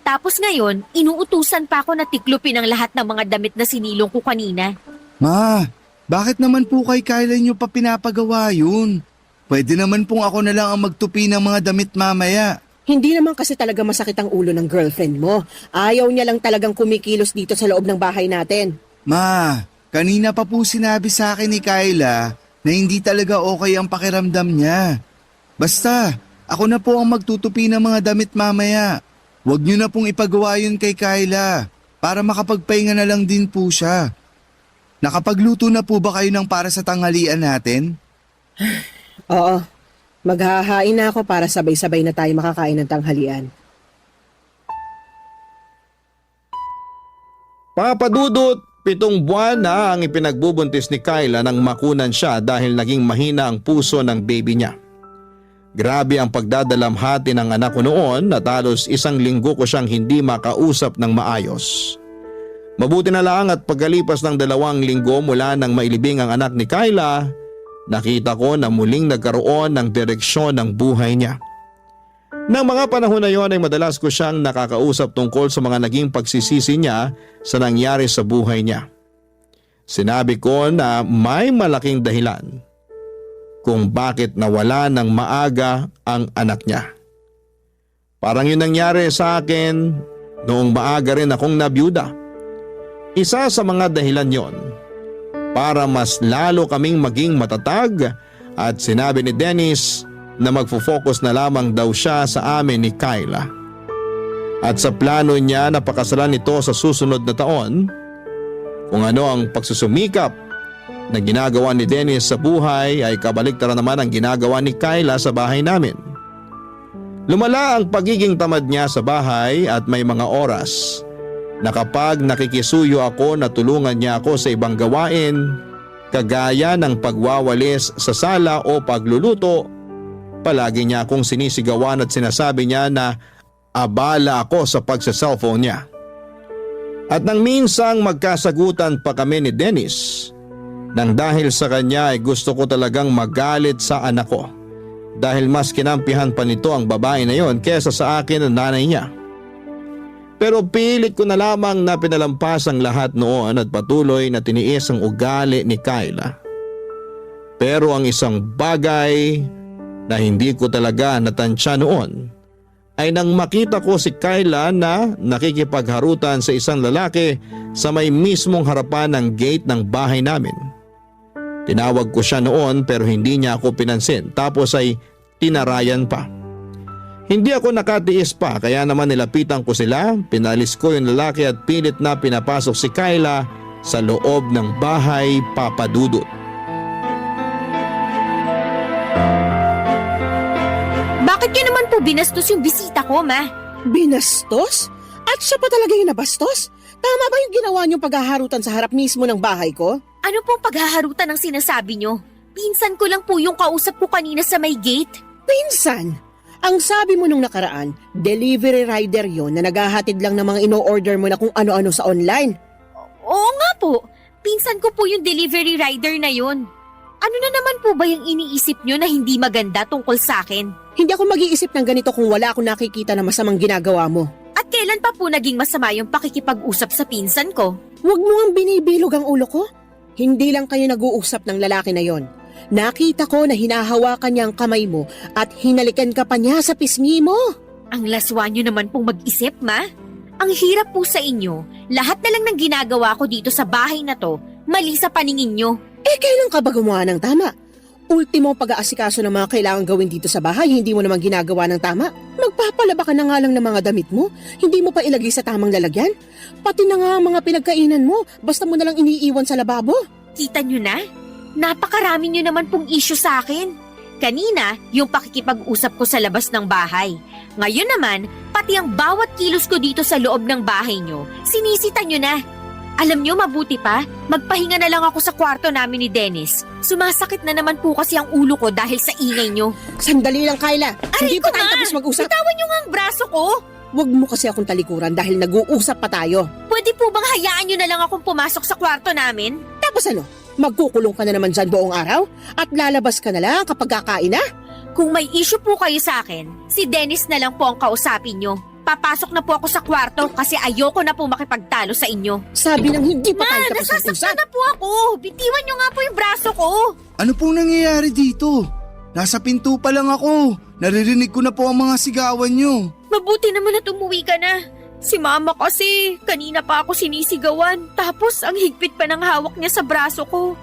Tapos ngayon, inuutusan pa ako na tiklopin ang lahat ng mga damit na sinilong ko kanina. Ma, bakit naman po kay Kyla niyo pa pinapagawa yun? Pwede naman pong ako na lang ang magtupi ng mga damit mamaya. Hindi naman kasi talaga masakit ang ulo ng girlfriend mo. Ayaw niya lang talagang kumikilos dito sa loob ng bahay natin. Ma, kanina pa po sinabi sa akin ni Kyla na hindi talaga okay ang pakiramdam niya. Basta, ako na po ang magtutupi ng mga damit mamaya. Huwag niyo na pong ipagawa yun kay Kyla para makapagpahinga na lang din po siya. Nakapagluto na po ba kayo ng para sa tanghalian natin? Oo, maghahain na ako para sabay-sabay na tayo makakain ng tanghalian. Papadudot, 7 buwan na ang ipinagbubuntis ni Kyla nang makunan siya dahil naging mahina ang puso ng baby niya. Grabe ang pagdadalamhati ng anak ko noon at halos 1 linggo ko siyang hindi makausap ng maayos. Mabuti na lang at pagkalipas ng 2 linggo mula nang mailibing ang anak ni Kyla, nakita ko na muling nagkaroon ng direksyon ng buhay niya. Nang mga panahon na yon ay madalas ko siyang nakakausap tungkol sa mga naging pagsisisi niya sa nangyari sa buhay niya. Sinabi ko na may malaking dahilan kung bakit nawala ng maaga ang anak niya. Parang yun nangyari sa akin noong maaga rin akong nabiyuda. Isa sa mga dahilan yon para mas lalo kaming maging matatag at sinabi ni Dennis na magfo-focus na lamang daw siya sa amin ni Kyla. At sa plano niya na pakasalan ito sa susunod na taon, kung ano ang pagsusumikap na ginagawa ni Dennis sa buhay ay kabaliktaran naman ang ginagawa ni Kyla sa bahay namin. Lumala ang pagiging tamad niya sa bahay at may mga oras na kapag nakikisuyo ako na tulungan niya ako sa ibang gawain, kagaya ng pagwawalis sa sala o pagluluto, palagi niya akong sinisigawan at sinasabi niya na abala ako sa pagsa-cellphone niya. At nang minsang magkasagutan pa kami ni Dennis, nang dahil sa kanya ay gusto ko talagang magalit sa anak ko dahil mas kinampihan pa nito ang babae na yon kesa sa akin ang nanay niya. Pero pilit ko na lamang na pinalampas ang lahat noon at patuloy na tiniis ang ugali ni Kyla. Pero ang isang bagay na hindi ko talaga natansya noon ay nang makita ko si Kyla na nakikipagharutan sa isang lalaki sa may mismong harapan ng gate ng bahay namin. Tinawag ko siya noon pero hindi niya ako pinansin tapos ay tinarayan pa. Hindi ako nakatiis pa kaya naman nilapitan ko sila, pinalis ko yung lalaki at pilit na pinapasok si Kyla sa loob ng bahay papadudot. Bakit yun naman po binastos yung bisita ko, Ma? Binastos? At siya pa talaga yung nabastos? Tama ba yung ginawa niyong paghaharutan sa harap mismo ng bahay ko? Ano pong paghaharutan ang sinasabi nyo? Pinsan ko lang po yung kausap ko kanina sa may gate. Pinsan! Ang sabi mo nung nakaraan, delivery rider yon na naghahatid lang ng mga ino-order mo na kung ano-ano sa online. Oo nga po. Pinsan ko po yung delivery rider na yon. Ano na naman po ba yung iniisip nyo na hindi maganda tungkol sa akin? Hindi ako mag-iisip ng ganito kung wala akong nakikita na masamang ginagawa mo. At kailan pa po naging masama yung pakikipag-usap sa pinsan ko? Huwag mo ang binibilog ang ulo ko. Hindi lang kayo nag-uusap ng lalaki na yon. Nakita ko na hinahawakan niya ang kamay mo at hinalikan ka pa niya sa pisngi mo. Ang laswa nyo naman pong mag-isip, ma. Ang hirap po sa inyo. Lahat na lang ng ginagawa ko dito sa bahay na to, mali sa paningin nyo. Kailan ka ba gumawa ng tama? Ultimo pag-aasikaso ng mga kailangan gawin dito sa bahay, hindi mo naman ginagawa ng tama. Magpapalaba ka na nga lang ng mga damit mo, hindi mo pa ilagay sa tamang lalagyan. Pati na nga ang mga pinagkainan mo, basta mo na lang iniiwan sa lababo. Kita nyo na? Napakarami nyo naman pong issue sa akin. Kanina, yung pakikipag-usap ko sa labas ng bahay. Ngayon naman, pati ang bawat kilos ko dito sa loob ng bahay nyo, sinisita nyo na. Alam nyo, mabuti pa, magpahinga na lang ako sa kwarto namin ni Dennis. Sumasakit na naman po kasi ang ulo ko dahil sa ingay nyo. Sandali lang, Kyla. Hindi Aray pa ko tayo nga! tapos mag-usap. Bitawan nyo nga ang braso ko. Huwag mo kasi akong talikuran dahil nag-uusap pa tayo. Pwede po bang hayaan nyo na lang akong pumasok sa kwarto namin? Tapos ano? Magkukulong ka na naman dyan buong araw? At lalabas ka na lang kapag kakain na? Kung may issue po kayo sa akin, si Dennis na lang po ang kausapin nyo. Papasok na po ako sa kwarto kasi ayoko na po makipagtalo sa inyo. Sabi ng hindi pa tayo tapos Nasasaktan mag-usap. na po ako. Bitiwan nyo nga po yung braso ko. Ano pong nangyayari dito? Nasa pinto pa lang ako. Naririnig ko na po ang mga sigawan nyo. Mabuti naman at umuwi ka na. Si mama kasi, kanina pa ako sinisigawan. Tapos ang higpit pa ng hawak niya sa braso ko.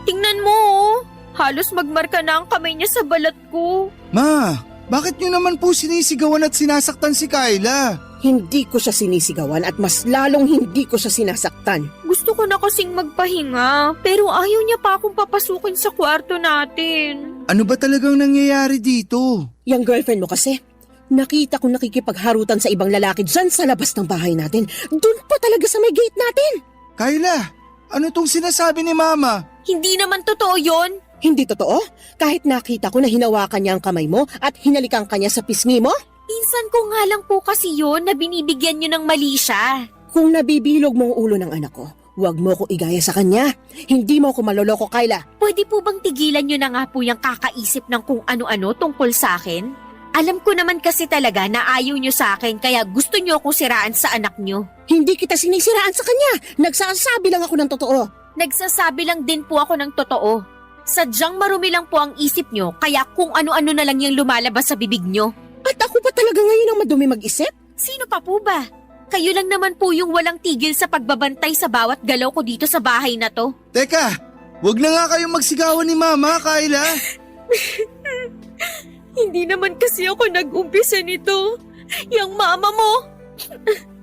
Tingnan mo oh. Halos magmarka na ang kamay niya sa balat ko. Ma, bakit nyo naman po sinisigawan at sinasaktan si Kyla? Hindi ko siya sinisigawan at mas lalong hindi ko siya sinasaktan. Gusto ko na kasing magpahinga, pero ayaw niya pa akong papasukin sa kwarto natin. Ano ba talagang nangyayari dito? Yung girlfriend mo kasi, nakita ko nakikipagharutan sa ibang lalaki dyan sa labas ng bahay natin. Doon pa talaga sa may gate natin. Kyla, ano tong sinasabi ni Mama? Hindi naman totoo yon. Hindi totoo? Kahit nakita ko na hinawakan niya ang kamay mo at hinalikan ka niya sa pisngi mo? Pinsan ko nga lang po kasi yon na binibigyan niyo ng mali siya. Kung nabibilog mo ang ulo ng anak ko, huwag mo ko igaya sa kanya. Hindi mo ko maloloko, Kyla. Pwede po bang tigilan niyo na nga po yung kakaisip ng kung ano-ano tungkol sa akin? Alam ko naman kasi talaga na ayaw niyo sa akin kaya gusto niyo akong siraan sa anak niyo. Hindi kita sinisiraan sa kanya. Nagsasabi lang ako ng totoo. Nagsasabi lang din po ako ng totoo. Sadyang marumi lang po ang isip niyo kaya kung ano-ano na lang yung lumalabas sa bibig niyo. At ako pa talaga ngayon ang madumi mag-isip? Sino pa po ba? Kayo lang naman po yung walang tigil sa pagbabantay sa bawat galaw ko dito sa bahay na to. Teka, wag na nga kayong magsigawan ni Mama, Kyla. Hindi naman kasi ako nag-umpisa nito. Yang mama mo.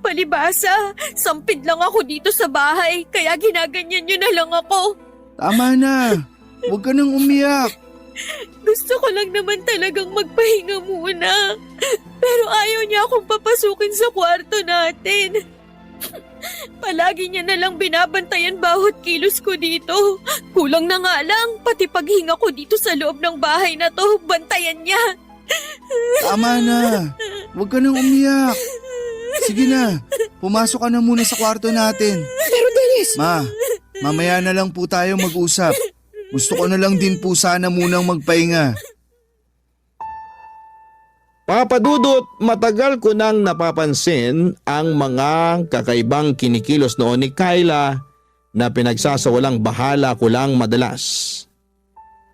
Palibasa, sampid lang ako dito sa bahay kaya ginaganyan niyo na lang ako. Tama na. Huwag ka nang umiyak. Gusto ko lang naman talagang magpahinga muna. Pero ayaw niya akong papasukin sa kwarto natin. Palagi niya na lang binabantayan bawat kilos ko dito. Kulang na nga lang, pati paghinga ko dito sa loob ng bahay na to, bantayan niya. Tama na. Huwag ka nang umiyak. Sige na, pumasok ka na muna sa kwarto natin. Pero Dennis! Ma, mamaya na lang po tayo mag-usap. Gusto ko na lang din po sana munang magpahinga. Papa Dudut, matagal ko nang napapansin ang mga kakaibang kinikilos noon ni Kyla na pinagsasawalang bahala ko lang madalas.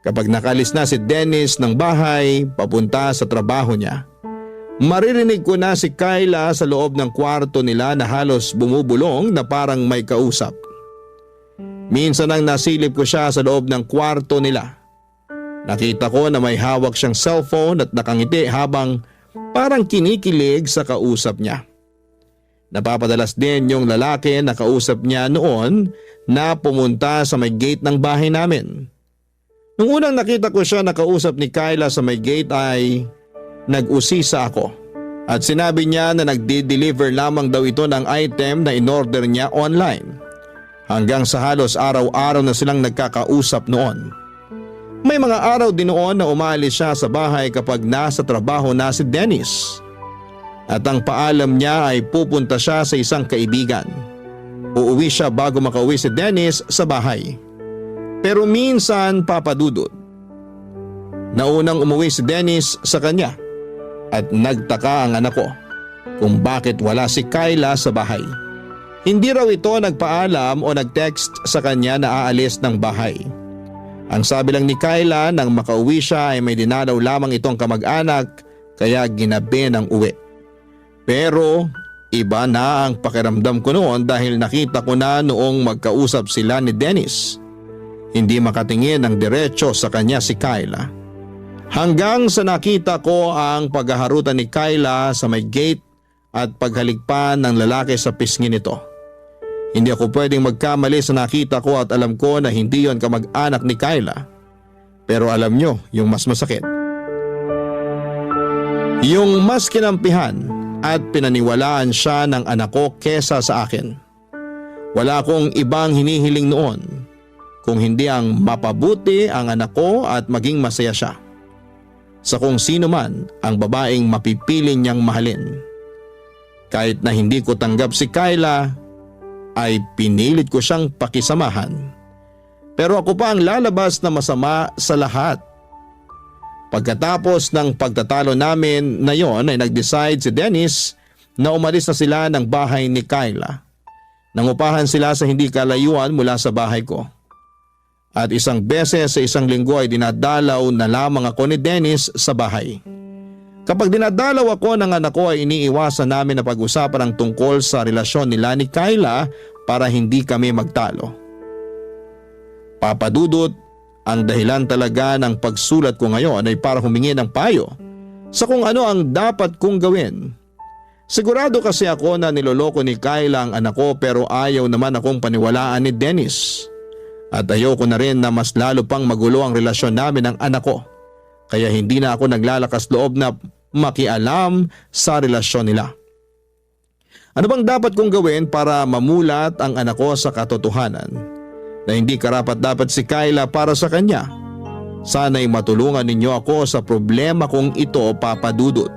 Kapag nakalis na si Dennis ng bahay papunta sa trabaho niya, maririnig ko na si Kyla sa loob ng kwarto nila na halos bumubulong na parang may kausap. Minsan nang nasilip ko siya sa loob ng kwarto nila. Nakita ko na may hawak siyang cellphone at nakangiti habang parang kinikilig sa kausap niya. Napapadalas din yung lalaki na kausap niya noon na pumunta sa may gate ng bahay namin. Nung unang nakita ko siya na kausap ni Kyla sa may gate ay nag-usisa ako at sinabi niya na nagde-deliver lamang daw ito ng item na in-order niya online. Hanggang sa halos araw-araw na silang nagkakausap noon. May mga araw din noon na umalis siya sa bahay kapag nasa trabaho na si Dennis. At ang paalam niya ay pupunta siya sa isang kaibigan. Uuwi siya bago makauwi si Dennis sa bahay. Pero minsan, Papa Dudut, naunang umuwi si Dennis sa kanya at nagtaka ang anak ko kung bakit wala si Kyla sa bahay. Hindi raw ito nagpaalam o nag-text sa kanya na aalis ng bahay. Ang sabi lang ni Kyla nang makauwi siya ay may dinalaw lamang itong kamag-anak kaya ginabi ng uwi. Pero iba na ang pakiramdam ko noon dahil nakita ko na noong magkausap sila ni Dennis. Hindi makatingin ng diretso sa kanya si Kyla. Hanggang sa nakita ko ang paghaharutan ni Kyla sa may gate at paghaligpan ng lalaki sa pisngi nito. Hindi ako pwedeng magkamali sa nakita ko at alam ko na hindi yon kamag-anak ni Kyla. Pero alam nyo yung mas masakit. Yung mas kinampihan at pinaniwalaan siya ng anak ko kesa sa akin. Wala akong ibang hinihiling noon kung hindi ang mapabuti ang anak ko at maging masaya siya sa kung sino man ang babaeng mapipiling niyang mahalin. Kahit na hindi ko tanggap si Kyla, ay pinilit ko siyang pakisamahan. Pero ako pa ang lalabas na masama sa lahat. Pagkatapos ng pagtatalo namin na yon ay nag-decide si Dennis na umalis na sila ng bahay ni Kyla. Nangupahan sila sa hindi kalayuan mula sa bahay ko. At isang beses sa isang linggo ay dinadalaw na lamang ako ni Dennis sa bahay. Kapag dinadalaw ako ng anak ko ay iniiwasan namin na pag-usapan ang tungkol sa relasyon nila ni Kyla para hindi kami magtalo. Papadudot, ang dahilan talaga ng pagsulat ko ngayon ay para humingi ng payo sa kung ano ang dapat kong gawin. Sigurado kasi ako na niloloko ni Kyla ang anak ko pero ayaw naman akong paniwalaan ni Dennis. At ayoko na rin na mas lalo pang magulo ang relasyon namin ng anak ko. Kaya hindi na ako naglalakas loob na makialam sa relasyon nila. Ano bang dapat kong gawin para mamulat ang anak ko sa katotohanan na hindi karapat-dapat si Kyla para sa kanya? Sana'y matulungan ninyo ako sa problema kong ito, Papa Dudut.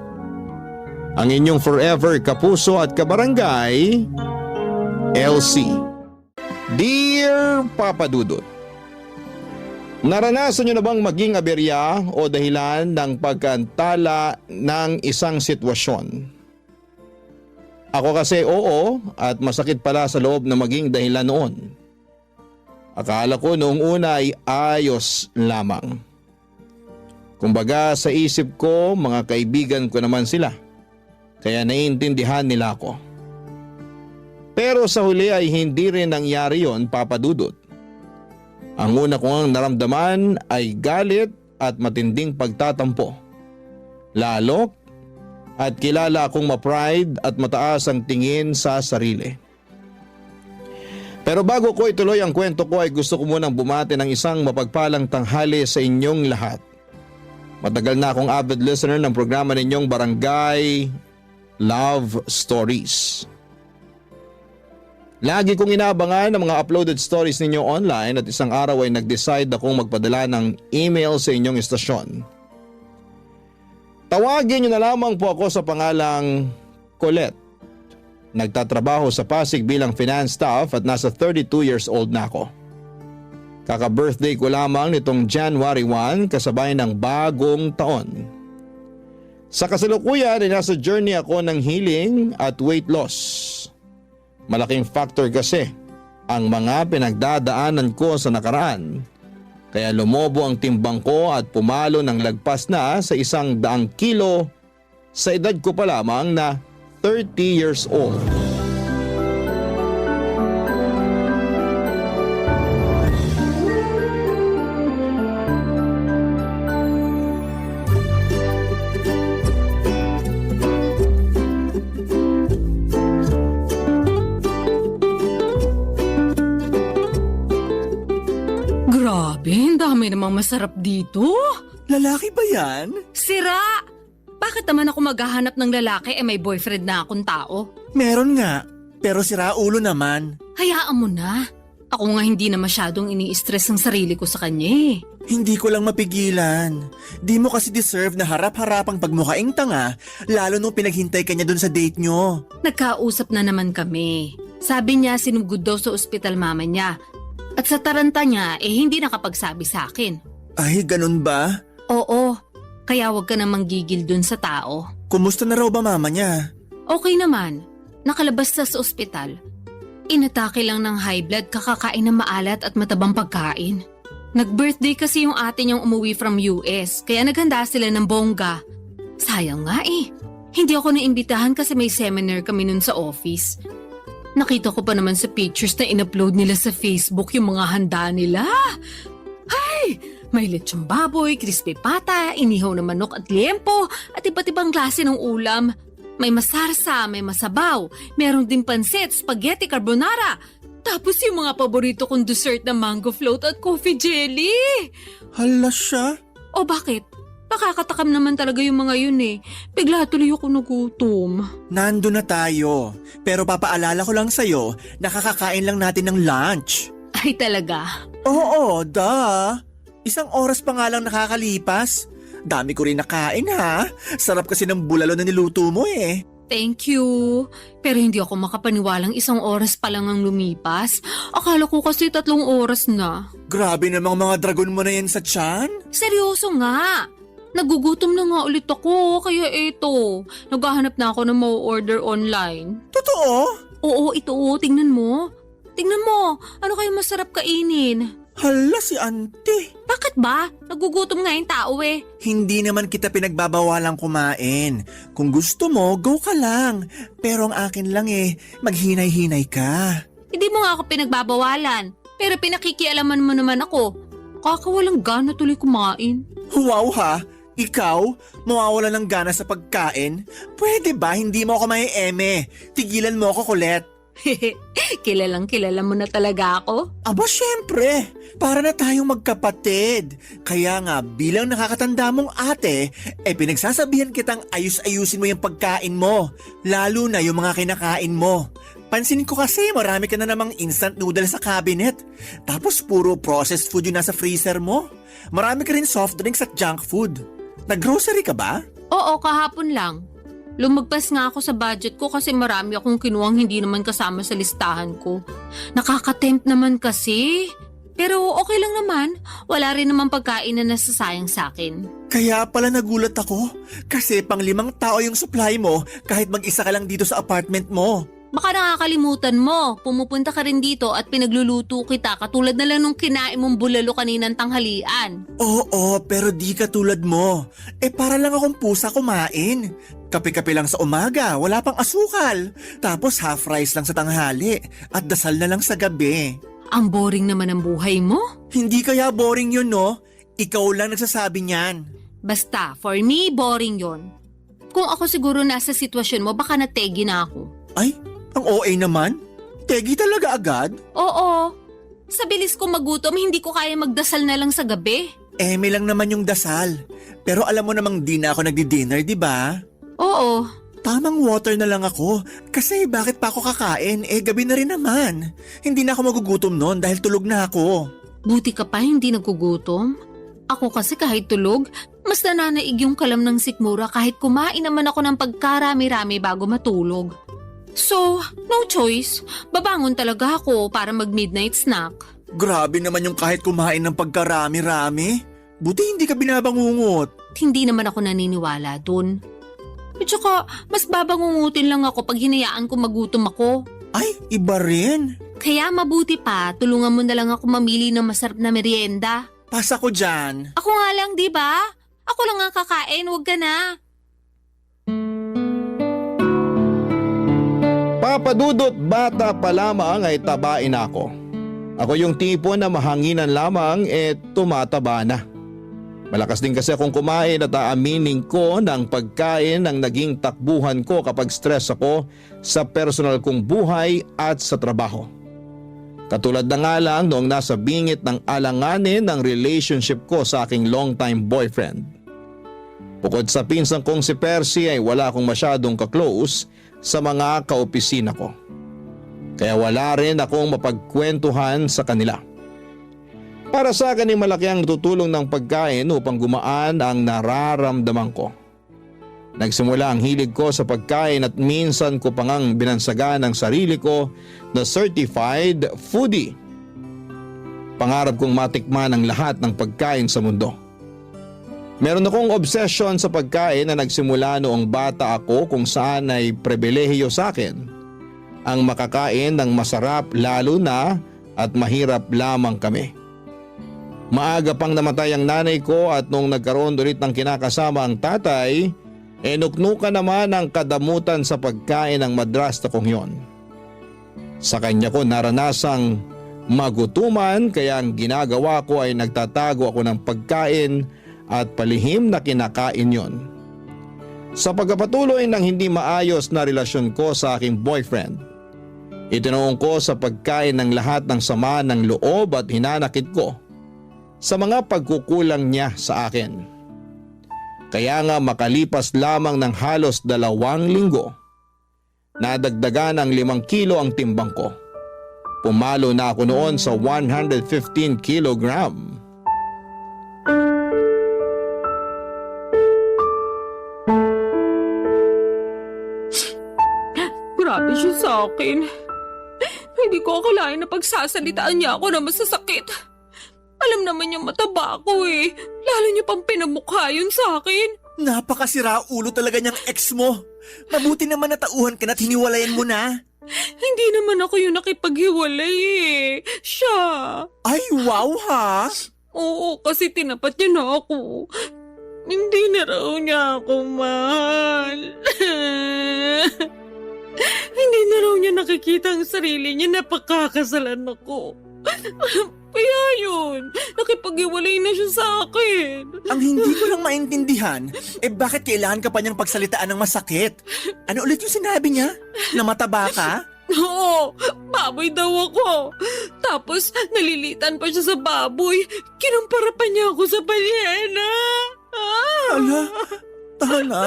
Ang inyong forever kapuso at kabarangay, LC. Dear Papa Dudut, naranasan nyo na bang maging aberya o dahilan ng pagkantala ng isang sitwasyon? Ako kasi oo at masakit pala sa loob na maging dahilan noon. Akala ko noong una ay ayos lamang. Kumbaga sa isip ko mga kaibigan ko naman sila, kaya naiintindihan nila ako. Pero sa huli ay hindi rin nangyari yon, Papa Dudut. Ang una kong naramdaman ay galit at matinding pagtatampo. Lalo at kilala akong ma-pride at mataas ang tingin sa sarili. Pero bago ko ituloy ang kwento ko ay gusto ko munang bumati ng isang mapagpalang tanghali sa inyong lahat. Matagal na akong avid listener ng programa ninyong Barangay Love Stories. Lagi kong inaabangan ang mga uploaded stories ninyo online at isang araw ay nag-decide akong magpadala ng email sa inyong istasyon. Tawagin niyo na lamang po ako sa pangalang Colette. Nagtatrabaho sa Pasig bilang finance staff at nasa 32 years old na ako. Kaka-birthday ko lamang nitong January 1 kasabay ng bagong taon. Sa kasalukuyan ay nasa journey ako ng healing at weight loss. Malaking factor kasi ang mga pinagdadaanan ko sa nakaraan. Kaya lumobo ang timbang ko at pumalo ng lagpas na sa 100 kilo sa edad ko pa lamang na 30 years old. Grabe, ang dami namang masarap dito. Lalaki ba yan? Sira! Bakit naman ako maghahanap ng lalaki may boyfriend na akong tao? Meron nga, pero sira ulo naman. Hayaan mo na. Ako nga hindi na masyadong ini-stress ang sarili ko sa kanya eh. Hindi ko lang mapigilan. Di mo kasi deserve na harap-harapang pagmukaing tanga, lalo nung pinaghintay ka niya dun sa date nyo. Nagkausap na naman kami. Sabi niya sinugod daw sa ospital mama niya. At sa taranta niya hindi nakapagsabi sa akin. Ay, ganun ba? Oo, kaya wag ka namang gigil dun sa tao. Kumusta na raw ba mama niya? Okay naman, nakalabas sa ospital. Inatake lang ng high blood kakakain ng maalat at matabang pagkain. Nag-birthday kasi yung ate niyang umuwi from US, kaya naghanda sila ng bongga. Sayang nga eh. Hindi ako naimbitahan kasi may seminar kami nun sa office. Nakita ko pa naman sa pictures na in-upload nila sa Facebook yung mga handa nila. Ay! May lechong baboy, crispy pata, inihaw na manok at liempo, at iba't ibang klase ng ulam. May masarsa, may masabaw, merong din pansit, spaghetti carbonara. Tapos yung mga paborito kong dessert na mango float at coffee jelly. Hala siya. O bakit? Nakakatakam naman talaga yung mga yun eh. Bigla tuloy ako nagutom. Nando na tayo. Pero papaalala ko lang sa'yo, nakakakain lang natin ng lunch. Ay talaga? Oo, Isang oras pa nga lang nakakalipas. Dami ko rin nakain ha. Sarap kasi ng bulalo na niluto mo eh. Thank you. Pero hindi ako makapaniwalang 1 oras pa lang ang lumipas. Akala ko kasi 3 oras na. Grabe namang mga dragon mo na yan sa tiyan. Seryoso nga. Nagugutom na nga ulit ako, kaya eto. Naghahanap na ako ng ma-order online. Totoo? Oo, ito. Tingnan mo. Tingnan mo. Ano kayo masarap kainin? Hala si auntie. Bakit ba? Nagugutom nga yung tao eh. Hindi naman kita pinagbabawalang kumain. Kung gusto mo, go ka lang. Pero ang akin lang maghinay-hinay ka. Hindi mo nga ako pinagbabawalan. Pero pinakikialaman mo naman ako. Kakawalang gana tuloy kumain. Wow ha? Ikaw? Mawawala ng gana sa pagkain? Pwede ba hindi mo ako may eme? Tigilan mo ako, Colette. Kilalang kilala mo na talaga ako. Aba syempre, para na tayong magkapatid. Kaya nga bilang nakakatanda mong ate, pinagsasabihan kitang ayus-ayusin mo yung pagkain mo. Lalo na yung mga kinakain mo. Pansin ko kasi marami ka na namang instant noodles sa cabinet. Tapos puro processed food yung nasa freezer mo. Marami ka rin soft drinks at junk food. Nag-grocery ka ba? Oo, kahapon lang. Lumagpas nga ako sa budget ko kasi marami akong kinuwang hindi naman kasama sa listahan ko. Nakaka-tempt naman kasi. Pero okay lang naman. Wala rin naman pagkain na nasasayang sa akin. Kaya pala nagulat ako. Kasi pang 5 tao yung supply mo kahit mag-isa ka lang dito sa apartment mo. Baka nakakalimutan mo. Pumupunta ka rin dito at pinagluluto kita katulad na lang nung kinain mong bulalo kaninang tanghalian. Oo, pero di ka tulad mo. Para lang akong pusa kumain. Kape-kape lang sa umaga, wala pang asukal. Tapos half rice lang sa tanghali at dasal na lang sa gabi. Ang boring naman ang buhay mo. Hindi kaya boring yun, no? Ikaw lang nagsasabi niyan. Basta, for me, boring yon. Kung ako siguro nasa sitwasyon mo, baka nategi na ako. Ay, ang OA naman. Tegi talaga agad. Oo. Sa bilis ko magutom, hindi ko kaya magdasal na lang sa gabi. May lang naman yung dasal. Pero alam mo namang di na ako nagdi-dinner, di ba? Oo. Tamang water na lang ako. Kasi bakit pa ako kakain? Gabi na rin naman. Hindi na ako magugutom noon dahil tulog na ako. Buti ka pa hindi nagugutom. Ako kasi kahit tulog, mas nananaig yung kalam ng sikmura kahit kumain naman ako ng pagkarami-rami bago matulog. So, no choice. Babangon talaga ako para mag-midnight snack. Grabe naman yung kahit kumain ng pagkarami-rami. Buti hindi ka binabangungot. Hindi naman ako naniniwala dun. At saka, mas babangungutin lang ako pag hinayaan ko magutom ako. Ay, iba rin. Kaya mabuti pa, tulungan mo na lang ako mamili ng masarap na merienda. Pasa ko dyan. Ako nga lang, di ba? Ako lang ang kakain, wag ka na. Papadudot, bata pa lamang ay tabain ako. Ako yung tipo na mahanginan lamang tumataba na. Malakas din kasi akong kumain at aaminin ko ng pagkain ang naging takbuhan ko kapag stress ako sa personal kong buhay at sa trabaho. Katulad na nga lang noong nasa bingit ng alanganin ng relationship ko sa aking longtime boyfriend. Bukod sa pinsang kong si Percy ay wala akong masyadong ka-close sa mga kaopisina ko. Kaya wala rin akong mapagkwentuhan sa kanila. Para sa akin ay malaki ang tutulong ng pagkain upang gumaan ang nararamdaman ko. Nagsimula ang hilig ko sa pagkain at minsan ko pa ngang binansagan ang sarili ko na certified foodie. Pangarap kong matikman ang lahat ng pagkain sa mundo. Meron akong obsession sa pagkain na nagsimula noong bata ako kung saan ay pribilehiyo sa akin ang makakain ng masarap lalo na at mahirap lamang kami. Maaga pang namatay ang nanay ko at nung nagkaroon ulit ng kinakasama ang tatay, nuknukan naman ang kadamutan sa pagkain ng madrasta kong yon. Sa kanya ko naranasang magutuman kaya ang ginagawa ko ay nagtatago ako ng pagkain at palihim na kinakain yon. Sa pagpapatuloy ng hindi maayos na relasyon ko sa aking boyfriend, itinuong ko sa pagkain ng lahat ng sama ng loob at hinanakit ko sa mga pagkukulang niya sa akin. Kaya nga makalipas lamang ng halos 2 linggo, nadagdagan ng 5 kilo ang timbang ko. Pumalo na ako noon sa 115 kilogram. Grabe siya sa akin. Hindi ko akalain na pagsasalitaan niya ako na masasakit. Alam naman niya mataba ako eh. Lalo niya pang pinamukha yun sa akin. Napakasira ulo talaga niyang ex mo. Mabuti naman natauhan ka na't hiniwalayan mo na. Hindi naman ako yung nakipaghiwalay eh. Siya. Ay, wow ha! Oo, kasi tinapat niya na ako. Hindi na raw niya ako mahal. Hindi na raw niya nakikita ang sarili niya na pagkakasalan ako. Kaya yun, nakipag-iwalay na siya sa akin. Ang hindi ko lang maintindihan, bakit kailangan ka pa niyang pagsalitaan ng masakit? Ano ulit yung sinabi niya? Na mataba ka? Oo, baboy daw ako. Tapos nalilitan pa siya sa baboy. Kinumpara pa niya ako sa balyena. Ala, tala.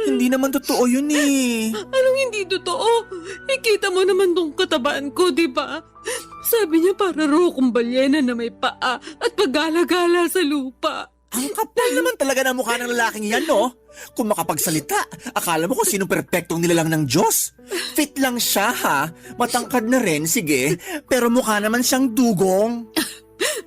Hindi naman totoo yun eh. Anong hindi totoo? Ikita mo naman tong katabaan ko, di ba? Sabi niya para raw akong balyena na may paa at paggala-gala sa lupa. Ang kapal naman talaga ng mukha ng lalaking yan, no? Kung makapagsalita, akala mo kung sinong perpektong nilalang ng Diyos. Fit lang siya, ha? Matangkad na rin, sige. Pero mukha naman siyang dugong.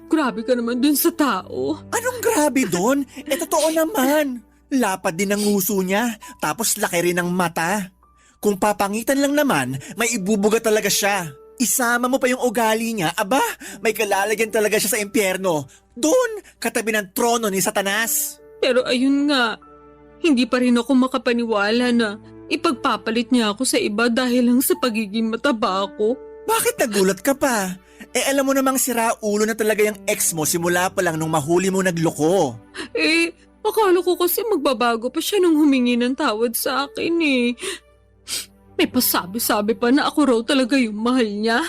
Grabe ka naman dun sa tao. Anong grabe doon? Totoo naman. Lapad din ang nguso niya, tapos laki rin ang mata. Kung papangitan lang naman, may ibubuga talaga siya. Isama mo pa yung ugali niya, aba, may kalalagyan talaga siya sa impyerno. Doon, katabi ng trono ni Satanas. Pero ayun nga, hindi pa rin ako makapaniwala na ipagpapalit niya ako sa iba dahil lang sa pagiging mataba ako. Bakit nagulat ka pa? Alam mo namang sira ulo na talaga yung ex mo simula pa lang nung mahuli mo nagloko. Akala ko kasi magbabago pa siya nung humingi ng tawad sa akin eh. May pasabi-sabi pa na ako raw talaga yung mahal niya.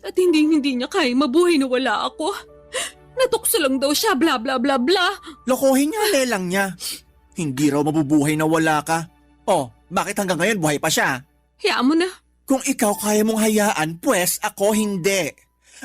At hindi niya kaya mabuhay na wala ako. Natukso lang daw siya, bla bla bla bla. Lokohin niya, lelang niya. Hindi raw mabubuhay na wala ka. Oh, bakit hanggang ngayon buhay pa siya? Hayaan mo na. Kung ikaw kaya mong hayaan, pues ako hindi.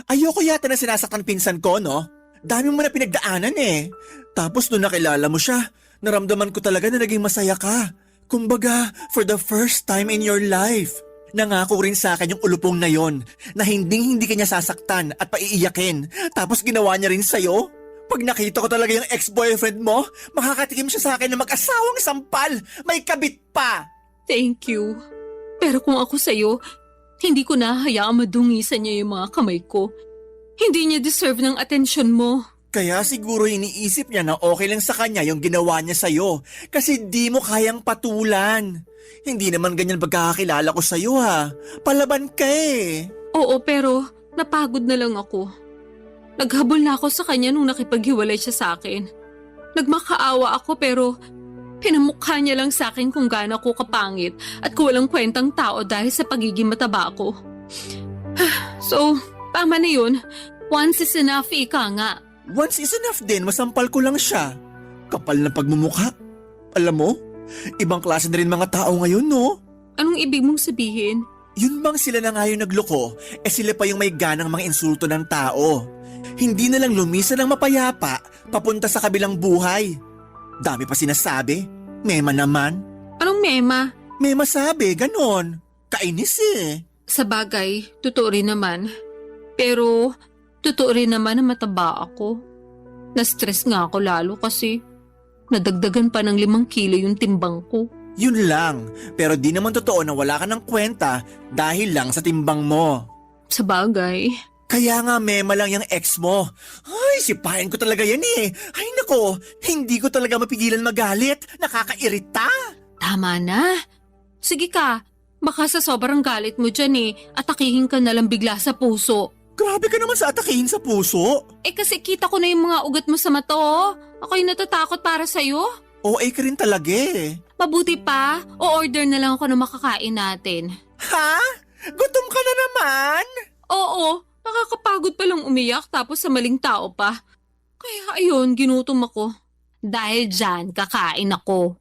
Ayoko yata na sinasaktan pinsan ko, no? Dami mo na pinagdaanan eh. Tapos nung nakilala mo siya, naramdaman ko talaga na naging masaya ka. Kumbaga, for the first time in your life. Nangako rin sa akin yung ulupong na yon na hindi ka niya sasaktan at paiiyakin. Tapos ginawa niya rin sa'yo. Pag nakita ko talaga yung ex-boyfriend mo, makakatikim siya sa akin ng mag-asawang sampal. May kabit pa. Thank you. Pero kung ako sa'yo, hindi ko na hayaang madungisan niya yung mga kamay ko. Hindi niya deserve ng atensyon mo. Kaya siguro iniisip niya na okay lang sa kanya yung ginawa niya sa'yo kasi di mo kayang patulan. Hindi naman ganyan pagkakakilala ko sa'yo ha. Palaban ka eh. Oo, pero napagod na lang ako. Naghabol na ako sa kanya nung nakipaghiwalay siya sa akin. Nagmakaawa ako pero pinamukha niya lang sa akin kung gaano ako kapangit at kung walang kwentang tao dahil sa pagiging mataba ko. So, tama na yun. Once is enough, ika nga. Once is enough din, masampal ko lang siya. Kapal na pagmumukha. Alam mo, ibang klase na rin mga tao ngayon, no? Anong ibig mong sabihin? Yun bang sila na nga yung nagloko, sila pa yung may ganang mga insulto ng tao. Hindi na lang lumisa ng mapayapa, papunta sa kabilang buhay. Dami pa sinasabi. Mema naman. Anong mema? Mema sabi, ganon. Kainis eh. Sa bagay, totoo rin naman. Pero, totoo rin naman na mataba ako. Na-stress nga ako lalo kasi nadagdagan pa ng 5 kilo yung timbang ko. Yun lang, pero di naman totoo na wala ka ng kwenta dahil lang sa timbang mo. Sa bagay. Kaya nga mema lang yung ex mo. Ay, sipahin ko talaga yan eh. Ay nako, hindi ko talaga mapigilan magalit. Nakakairita. Tama na. Sige ka, baka sa sobrang galit mo dyan atakihin ka na lang bigla sa puso. Grabe ka naman sa atakihin sa puso. Kasi kita ko na yung mga ugat mo sa mata Ako'y natatakot para sa'yo. OA ka rin talaga eh. Mabuti pa, o-order na lang ako ng makakain natin. Ha? Gutom ka na naman? Oo, nakakapagod palang umiyak tapos sa maling tao pa. Kaya ayun, ginutom ako. Dahil dyan, kakain ako.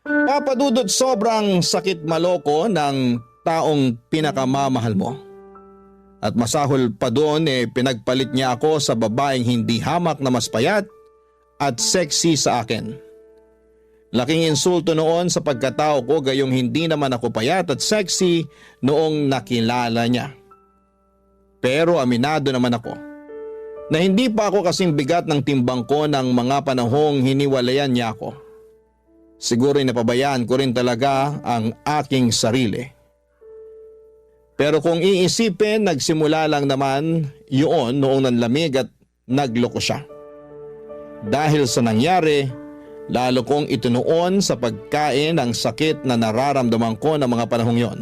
Papadudot, sobrang sakit maloko ng taong pinakamamahal mo. At masahol pa doon pinagpalit niya ako sa babaeng hindi hamak na mas payat at sexy sa akin. Laking insulto noon sa pagkatao ko gayong hindi naman ako payat at sexy noong nakilala niya. Pero aminado naman ako na hindi pa ako kasing bigat ng timbang ko ng mga panahong hiniwalayan niya ako. Siguro'y napabayaan ko rin talaga ang aking sarili. Pero kung iisipin, nagsimula lang naman yun noong nanlamig at nagloko siya. Dahil sa nangyari, lalo kong itinuon sa pagkain ang sakit na nararamdaman ko ng mga panahong yon.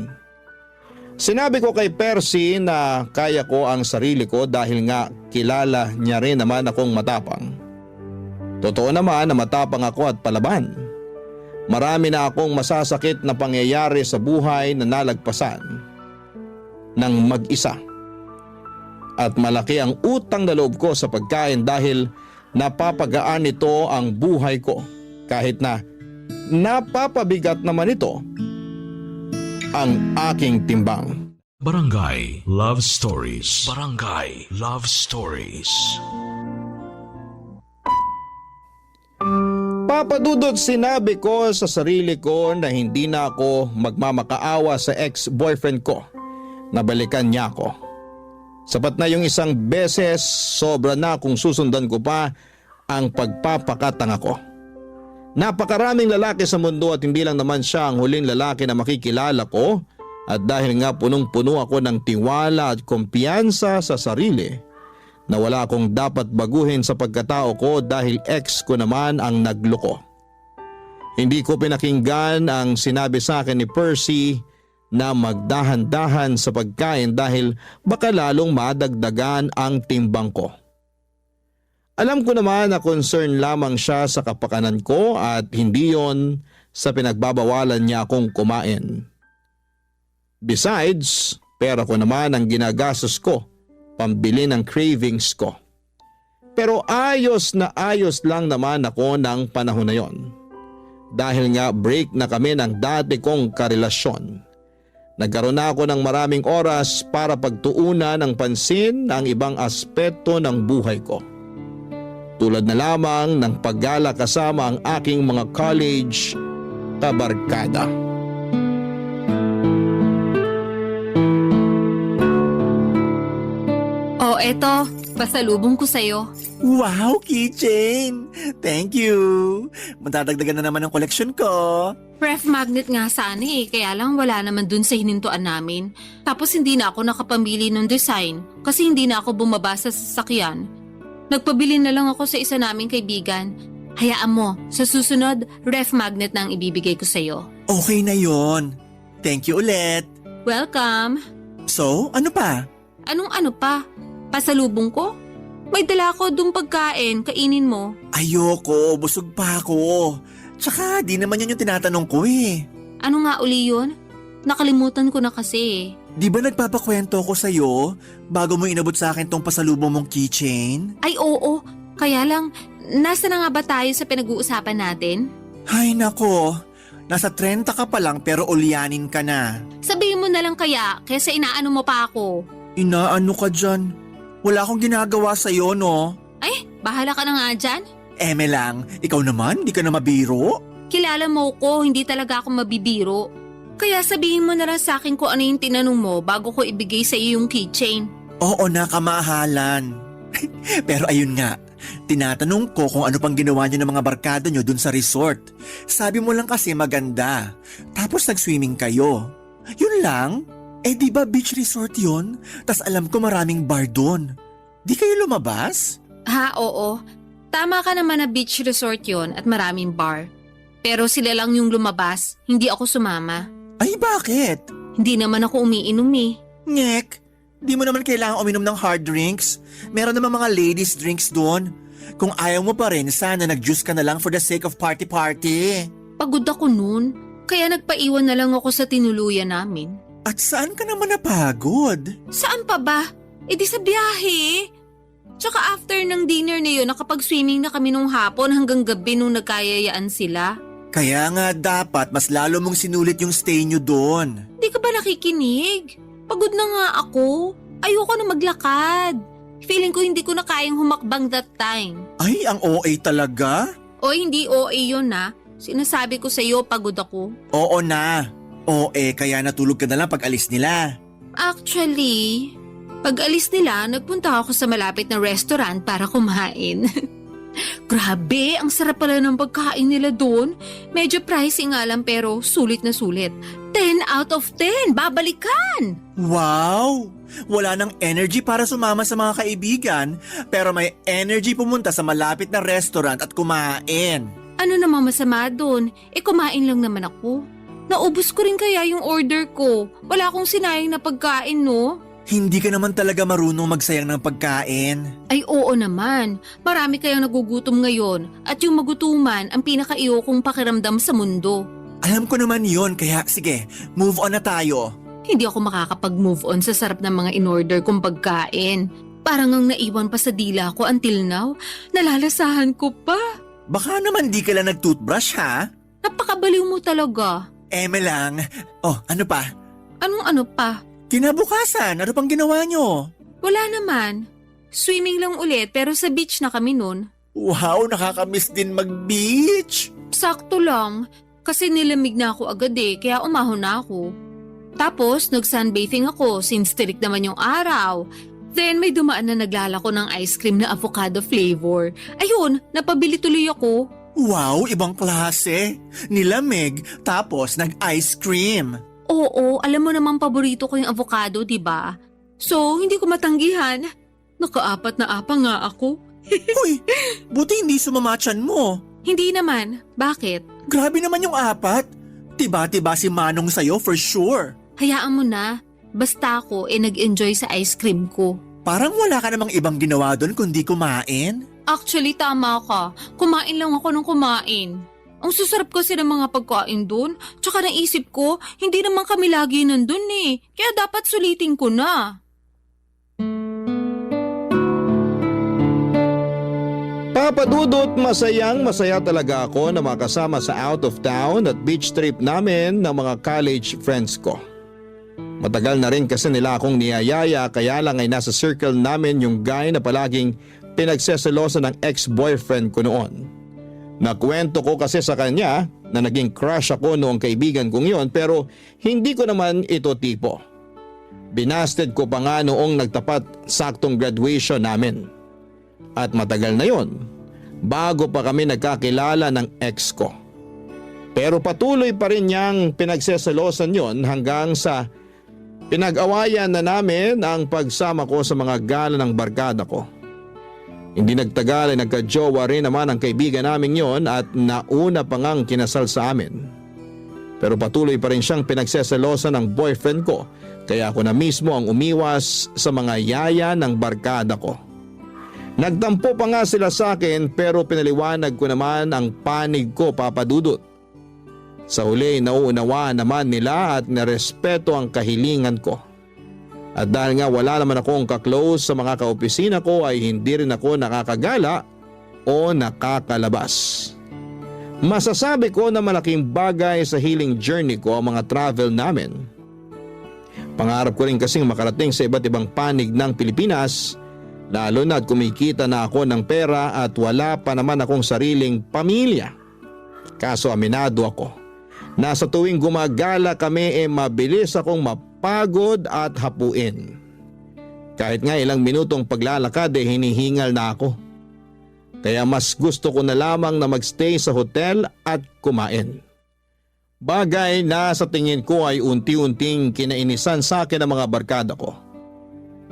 Sinabi ko kay Percy na kaya ko ang sarili ko dahil nga kilala niya rin naman akong matapang. Totoo naman na matapang ako at palaban. Marami na akong masasakit na pangyayari sa buhay na nalagpasan ng mag-isa. At malaki ang utang na loob ko sa pagkain dahil napapagaan nito ang buhay ko kahit na napapabigat naman ito ang aking timbang. Barangay Love Stories. Barangay Love Stories. Papadudot, sinabi ko sa sarili ko na hindi na ako magmamakaawa sa ex-boyfriend ko. Nabalikan niya ako. Sapat na yung isang beses, sobra na kung susundan ko pa ang pagpapakatanga ko. Napakaraming lalaki sa mundo at hindi lang naman siya ang huling lalaki na makikilala ko, at dahil nga punong-puno ako ng tiwala at kumpiyansa sa sarili na wala akong dapat baguhin sa pagkatao ko dahil ex ko naman ang nagloko. Hindi ko pinakinggan ang sinabi sa akin ni Percy na magdahan-dahan sa pagkain dahil baka lalong madagdagan ang timbang ko. Alam ko naman na concern lamang siya sa kapakanan ko at hindi yon sa pinagbabawalan niya akong kumain. Besides, pera ko naman ang ginagastos ko, pambili ng cravings ko. Pero ayos na ayos lang naman ako ng panahon na yon. Dahil nga break na kami ng dati kong karelasyon. Nagkaroon na ako ng maraming oras para pagtuunan ng pansin ang ibang aspeto ng buhay ko. Tulad na lamang ng paggala kasama ang aking mga college kabarkada. Eto, pasalubong ko sa'yo. Wow, keychain! Thank you! Matadagdagan na naman ang koleksyon ko. Ref magnet nga sana kaya lang wala naman dun sa hinintuan namin. Tapos hindi na ako nakapamili ng design kasi hindi na ako bumaba sa sasakyan. Nagpabili na lang ako sa isa naming kaibigan. Hayaan mo, sa susunod, ref magnet na ang ibibigay ko sa'yo. Okay na yon. Thank you ulit. Welcome! So, ano pa? Anong ano pa? Pasalubong ko? May dala ko dung pagkain, kainin mo. Ayoko, busog pa ako. Tsaka di naman yun yung tinatanong ko eh. Ano nga uli yun? Nakalimutan ko na kasi. Di ba nagpapakwento ko sa'yo bago mo inabot sa akin tong pasalubong mong keychain? Ay oo, kaya lang, nasa na nga ba tayo sa pinag-uusapan natin? Ay nako, nasa 30 ka pa lang pero ulyanin ka na. Sabihin mo na lang kaya, kaysa inaano mo pa ako. Inaano ka dyan? Wala akong ginagawa sa'yo, no? Ay, bahala ka na nga dyan. Eme lang, ikaw naman, di ka na mabiro? Kilala mo ko, hindi talaga ako mabibiro. Kaya sabihin mo na lang sa akin kung ano yung tinanong mo bago ko ibigay sa iyo yung keychain. Oo na, kamahalan. Pero ayun nga, Tinatanong ko kung ano pang ginawa niyo ng mga barkada niyo dun sa resort. Sabi mo lang kasi maganda. Tapos nag-swimming kayo. Yun lang? Eh di ba beach resort yun? Tas alam ko maraming bar dun. Di kayo lumabas? Ha, oo. Tama ka naman na beach resort yon at maraming bar. Pero sila lang yung lumabas, hindi ako sumama. Ay bakit? Hindi naman ako umiinom eh. Ngek, di mo naman kailangan uminom ng hard drinks. Meron naman mga ladies drinks doon. Kung ayaw mo pa rin, sana nag-juice ka na lang for the sake of party-party. Pagod ako noon, kaya nagpaiwan na lang ako sa tinuluyan namin. At saan ka naman napagod? Saan pa ba? E di sa biyahe. Tsaka after ng dinner na yun, nakapag-swimming na kami nung hapon hanggang gabi nung nagkayayaan sila. Kaya nga dapat mas lalo mong sinulit yung stay nyo doon. Di ka ba nakikinig? Pagod na nga ako. Ayoko na maglakad. Feeling ko hindi ko na kayang humakbang that time. Ay, ang OA talaga? O hindi OA yun na. Sinasabi ko sa'yo pagod ako. Oo na. OA, kaya natulog ka na lang pag alis nila. Actually, pag alis nila, nagpunta ako sa malapit na restaurant para kumain. Grabe, ang sarap pala ng pagkain nila doon. Medyo pricey nga lang pero sulit na sulit. 10 out of 10, babalikan! Wow! Wala nang energy para sumama sa mga kaibigan, pero may energy pumunta sa malapit na restaurant at kumain. Ano namang masama doon? Kumain lang naman ako. Naubos ko rin kaya yung order ko. Wala akong sinayang na pagkain, no? Hindi ka naman talaga marunong magsayang ng pagkain. Ay oo naman, marami kayang nagugutom ngayon at yung magutuman ang pinaka-iyokong pakiramdam sa mundo. Alam ko naman yon, kaya sige, move on na tayo. Hindi ako makakapag-move on sa sarap ng mga in-order kong pagkain. Parang ang naiwan pa sa dila ko until now, nalalasahan ko pa. Baka naman di ka lang nag-toothbrush ha? Napakabaliw mo talaga. Eme lang. Oh, ano pa? Anong ano pa? Kinabukasan, ano pang ginawa nyo? Wala naman. Swimming lang ulit pero sa beach na kami nun. Wow, nakakamiss din mag-beach. Sakto lang. Kasi nilamig na ako agad kaya umahon na ako. Tapos nag-sunbathing ako since tirik naman yung araw. Then may dumaan na naglalako ng ice cream na avocado flavor. Ayun, napabili tuloy ako. Wow, ibang klase. Nilamig, tapos nag-ice cream. Oo, alam mo namang paborito ko yung avocado, di ba? So, hindi ko matanggihan. Nakaapat na apa nga ako. Uy, buti hindi sumamatsan mo. Hindi naman. Bakit? Grabe naman yung apat. Tiba-tiba si Manong sa'yo for sure. Hayaan mo na. Basta ako nag-enjoy sa ice cream ko. Parang wala ka namang ibang ginawa doon kundi kumain. Actually, tama ka. Kumain lang ako ng kumain. Ang susarap kasi ng mga pagkain doon. Tsaka naisip ko, hindi naman kami lagi nandun Kaya dapat sulitin ko na. Papa Dudut, masaya talaga ako na makasama sa out of town at beach trip namin ng mga college friends ko. Matagal na rin kasi nila akong niyayaya kaya lang ay nasa circle namin yung guy na palaging pinagseselosa ng ex-boyfriend ko noon. Nakwento ko kasi sa kanya na naging crush ako noong kaibigan kong yon pero hindi ko naman ito tipo. Binasted ko pa nga noong nagtapat saktong graduation namin. At matagal na yon, bago pa kami nagkakilala ng ex ko. Pero patuloy pa rin niyang pinagseselosan yon hanggang sa pinag-awayan na namin ang pagsama ko sa mga gala ng barkada ko. Hindi nagtagal ay nagka-jowa rin naman ang kaibigan namin yon at nauna pa ngang kinasal sa amin. Pero patuloy pa rin siyang pinagseselosan ng boyfriend ko kaya ako na mismo ang umiwas sa mga yaya ng barkada ko. Nagtampo pa nga sila sa akin pero pinaliwanag ko naman ang panig ko, Papa Dudut. Sa huli nauunawaan naman nila at narespeto ang kahilingan ko. At dahil nga wala naman akong kaklose sa mga kaopisina ko ay hindi rin ako nakakagala o nakakalabas. Masasabi ko na malaking bagay sa healing journey ko ang mga travel namin. Pangarap ko rin kasing makarating sa iba't ibang panig ng Pilipinas, lalo na't kumikita na ako ng pera at wala pa naman akong sariling pamilya. Kaso aminado ako, nasa tuwing gumagala kami mabilis akong mapagod at hapuin. Kahit nga ilang minutong paglalakad hinihingal na ako. Kaya mas gusto ko na lamang na magstay sa hotel at kumain. Bagay na sa tingin ko ay unti-unting kinainisan sa akin ng mga barkada ko.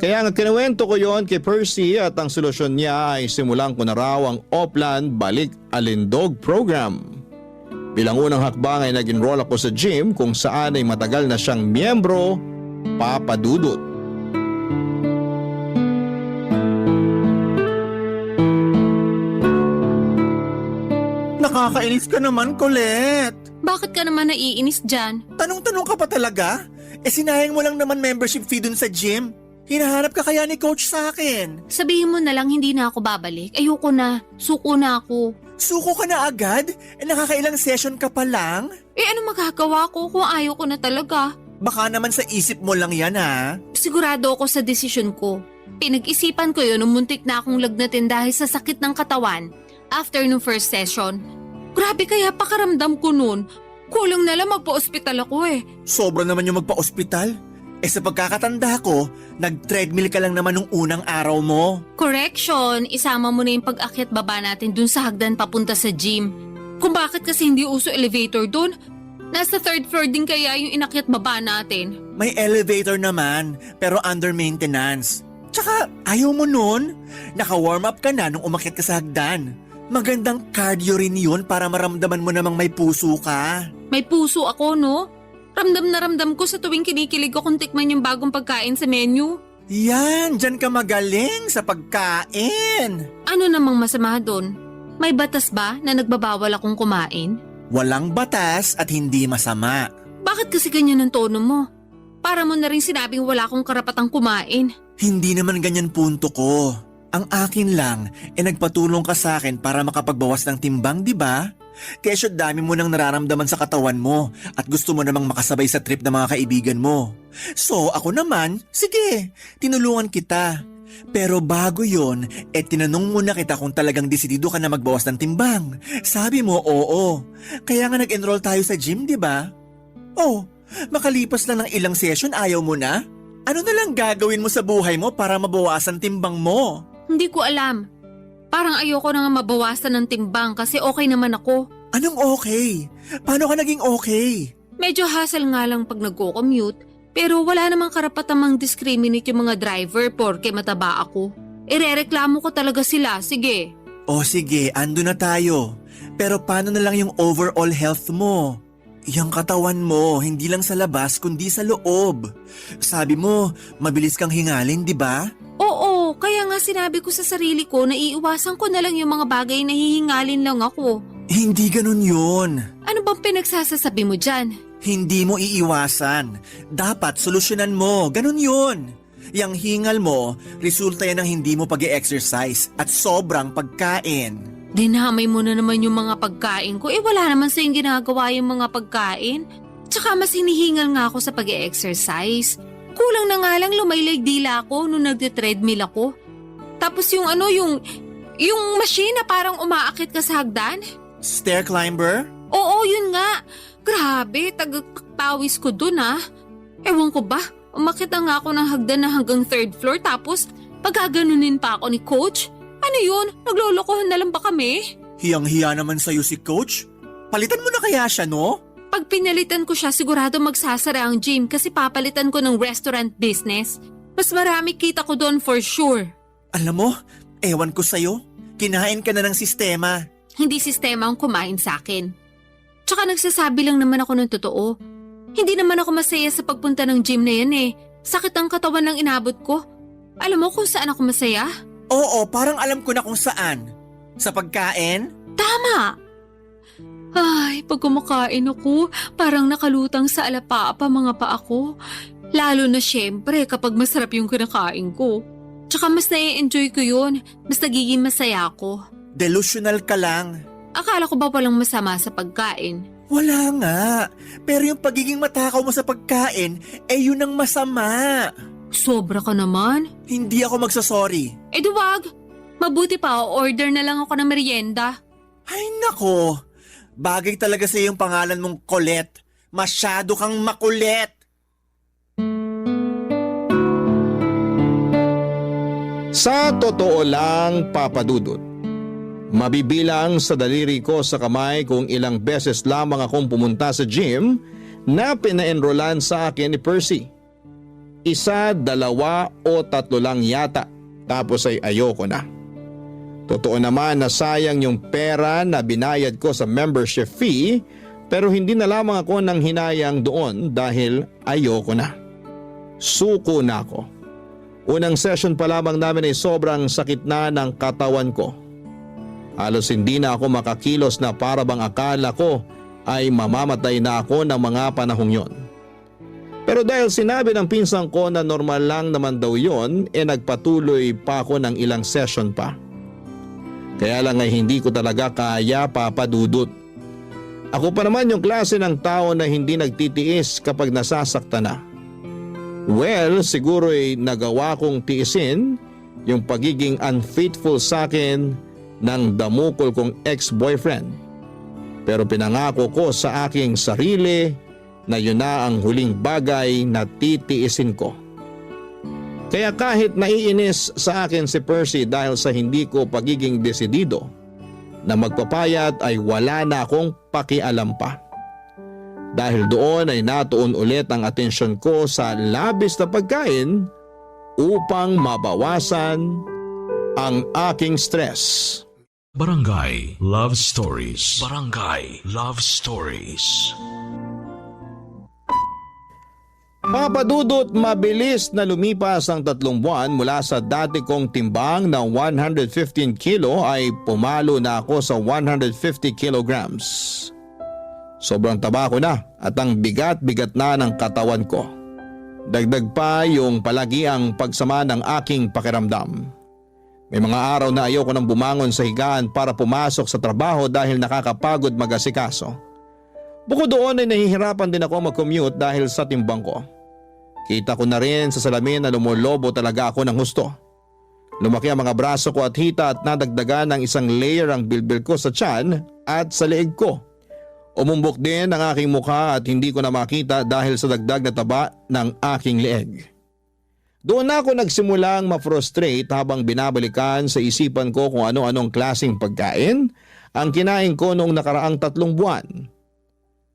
Kaya nga kinuwento ko yon kay Percy at ang solusyon niya ay simulan ko na raw ang Oplan Balik Alindog program. Bilang unang hakbang ay nag-enroll ako sa gym kung saan ay matagal na siyang miyembro, Papa Dudut. Nakakainis ka naman, Colette. Bakit ka naman naiinis dyan? Tanong-tanong ka pa talaga? Sinayang mo lang naman membership fee dun sa gym. Hinahanap ka kaya ni coach sa akin. Sabihin mo na lang hindi na ako babalik. Ayoko na. Suko na ako. Suko ka na agad? Nakakailang session ka pa lang? Ano magagawa ko kung ayaw ko na talaga? Baka naman sa isip mo lang yan ha. Sigurado ako sa desisyon ko. Pinag-isipan ko yun nung muntik na akong lagnatin dahil sa sakit ng katawan after nung first session. Grabe kaya pakaramdam ko nun. Kulang na lang magpa-ospital ako eh. Sobra naman yung magpa-ospital. Sa pagkakatanda ko, nag-treadmill ka lang naman nung unang araw mo. Correction, isama mo na yung pag-akyat baba natin dun sa hagdan papunta sa gym. Kung bakit kasi hindi uso elevator dun? Nasa third floor din kaya yung inakyat baba natin. May elevator naman, pero under maintenance. Tsaka ayaw mo nun. Naka-warm up ka na nung umakyat ka sa hagdan. Magandang cardio rin yun para maramdaman mo namang may puso ka. May puso ako, no? Ramdam na ramdam ko sa tuwing kinikilig ko kung tikman yung bagong pagkain sa menu. Yan, dyan ka magaling sa pagkain. Ano namang masama doon? May batas ba na nagbabawal akong kumain? Walang batas at hindi masama. Bakit kasi ganyan ang tono mo? Para mo na rin sinabing wala akong karapatang kumain. Hindi naman ganyan punto ko. Ang akin lang, nagpatulong ka sa akin para makapagbawas ng timbang, di ba? Kesyo dami mo nang nararamdaman sa katawan mo at gusto mo namang makasabay sa trip ng mga kaibigan mo. So ako naman, sige, tinulungan kita. Pero bago yon, tinanong muna kita kung talagang desidido ka na magbawas ng timbang. Sabi mo, oo. Kaya nga nag-enroll tayo sa gym, di ba? Oh, makalipas lang ng ilang session ayaw mo na? Ano na lang gagawin mo sa buhay mo para mabawasan timbang mo? Hindi ko alam. Parang ayoko na nga mabawasan ng timbang kasi okay naman ako. Anong okay? Paano ka naging okay? Medyo hassle nga lang pag nagko-commute, pero wala namang karapatang mang-discriminate yung mga driver porke mataba ako. Irereklamo ko talaga sila, sige. O sige, ando na tayo. Pero paano na lang yung overall health mo? Yung katawan mo, hindi lang sa labas kundi sa loob. Sabi mo, mabilis kang hingalin, di ba? Oo, kaya nga sinabi ko sa sarili ko na iiwasan ko na lang yung mga bagay na hihingalin lang ako. Hindi ganun yun. Ano bang pinagsasasabi mo dyan? Hindi mo iiwasan. Dapat solusyonan mo. Ganun yun. Yang hingal mo, resulta yan ng hindi mo pag-exercise at sobrang pagkain. Dinamay mo na naman yung mga pagkain ko. Wala naman sa yung ginagawa yung mga pagkain. Tsaka mas hinihingal nga ako sa pag-exercise. Kulang na nga lang lumaylag dila ako nung nagte-treadmill ako. Tapos yung machine na parang umaakit ka sa hagdan. Stair climber? Oo, yun nga. Grabe, tagapawis ko dun ah. Ewan ko ba, umakit na nga ako ng hagdan na hanggang third floor tapos pagkaganunin pa ako ni coach. Ano yun? Naglolokohan na lang ba kami? Hiyang-hiya naman sa'yo si coach. Palitan mo na kaya siya, no? Pag pinalitan ko siya, sigurado magsasara ang gym kasi papalitan ko ng restaurant business. Mas marami kita ko doon for sure. Alam mo, ewan ko sa'yo. Kinain ka na ng sistema. Hindi sistema ang kumain sa akin. Tsaka nagsasabi lang naman ako ng totoo. Hindi naman ako masaya sa pagpunta ng gym na yan eh. Sakit ang katawan ng inabot ko. Alam mo kung saan ako masaya? Oo, parang alam ko na kung saan. Sa pagkain? Tama! Ay, pag kumakain ako, parang nakalutang sa alapaapa mga paa ko. Lalo na syempre kapag masarap yung kinakain ko. Tsaka mas nai-enjoy ko yun. Mas nagiging masaya ako. Delusional ka lang. Akala ko ba walang masama sa pagkain? Wala nga. Pero yung pagiging matakaw mo sa pagkain, yun ang masama. Sobra ka naman. Hindi ako magsasorry. Duwag. Mabuti pa, order na lang ako ng merienda. Ay nako. Bagay talaga sa yung pangalan mong Colette. Masyado kang makulit. Sa totoo lang, Papa Dudut, Mabibilang sa daliri ko sa kamay kung ilang beses lamang akong pumunta sa gym na pina-enrollan sa akin ni Percy. 1, 2 o 3 lang yata, tapos ay ayoko na. Totoo naman na sayang yung pera na binayad ko sa membership fee, pero hindi na lamang ako nang hinayang doon dahil ayoko na. Suko na ako. Unang session pa lamang namin ay sobrang sakit na ng katawan ko. Halos hindi na ako makakilos na para bang akala ko ay mamamatay na ako ng mga panahong yon. Pero dahil sinabi ng pinsan ko na normal lang naman daw yon, nagpatuloy pa ako ng ilang session pa. Kaya lang ay hindi ko talaga kaya, Papa Dudut. Ako pa naman yung klase ng tao na hindi nagtitiis kapag nasasaktan na. Well, siguro ay nagawa kong tiisin yung pagiging unfaithful sa akin ng damukol kong ex-boyfriend. Pero pinangako ko sa aking sarili na yun na ang huling bagay na titiisin ko. Kaya kahit naiinis sa akin si Percy dahil sa hindi ko pagiging desidido na magpapayat ay wala na akong pakialam pa. Dahil doon ay natuon ulit ang atensyon ko sa labis na pagkain upang mabawasan ang aking stress. Barangay Love Stories. Barangay Love Stories. Papa Dudut, mabilis na lumipas ang 3 buwan mula sa dati kong timbang na 115 kilo ay pumalo na ako sa 150 kilograms. Sobrang taba ko na at ang bigat-bigat na ng katawan ko. Dagdag pa yung palagiang pagsama ng aking pakiramdam. May mga araw na ayoko nang bumangon sa higaan para pumasok sa trabaho dahil nakakapagod mag-asikaso. Bukod doon ay nahihirapan din ako mag-commute dahil sa timbang ko. Kita ko na rin sa salamin na lumulobo talaga ako ng husto. Lumaki ang mga braso ko at hita at nadagdagan ng 1 layer ang bilbil ko sa tiyan at sa leeg ko. Umumbok din ang aking mukha at hindi ko na makita dahil sa dagdag na taba ng aking leeg. Doon ako nagsimulang ma-frustrate habang binabalikan sa isipan ko kung ano-anong klaseng pagkain ang kinain ko noong nakaraang 3 buwan.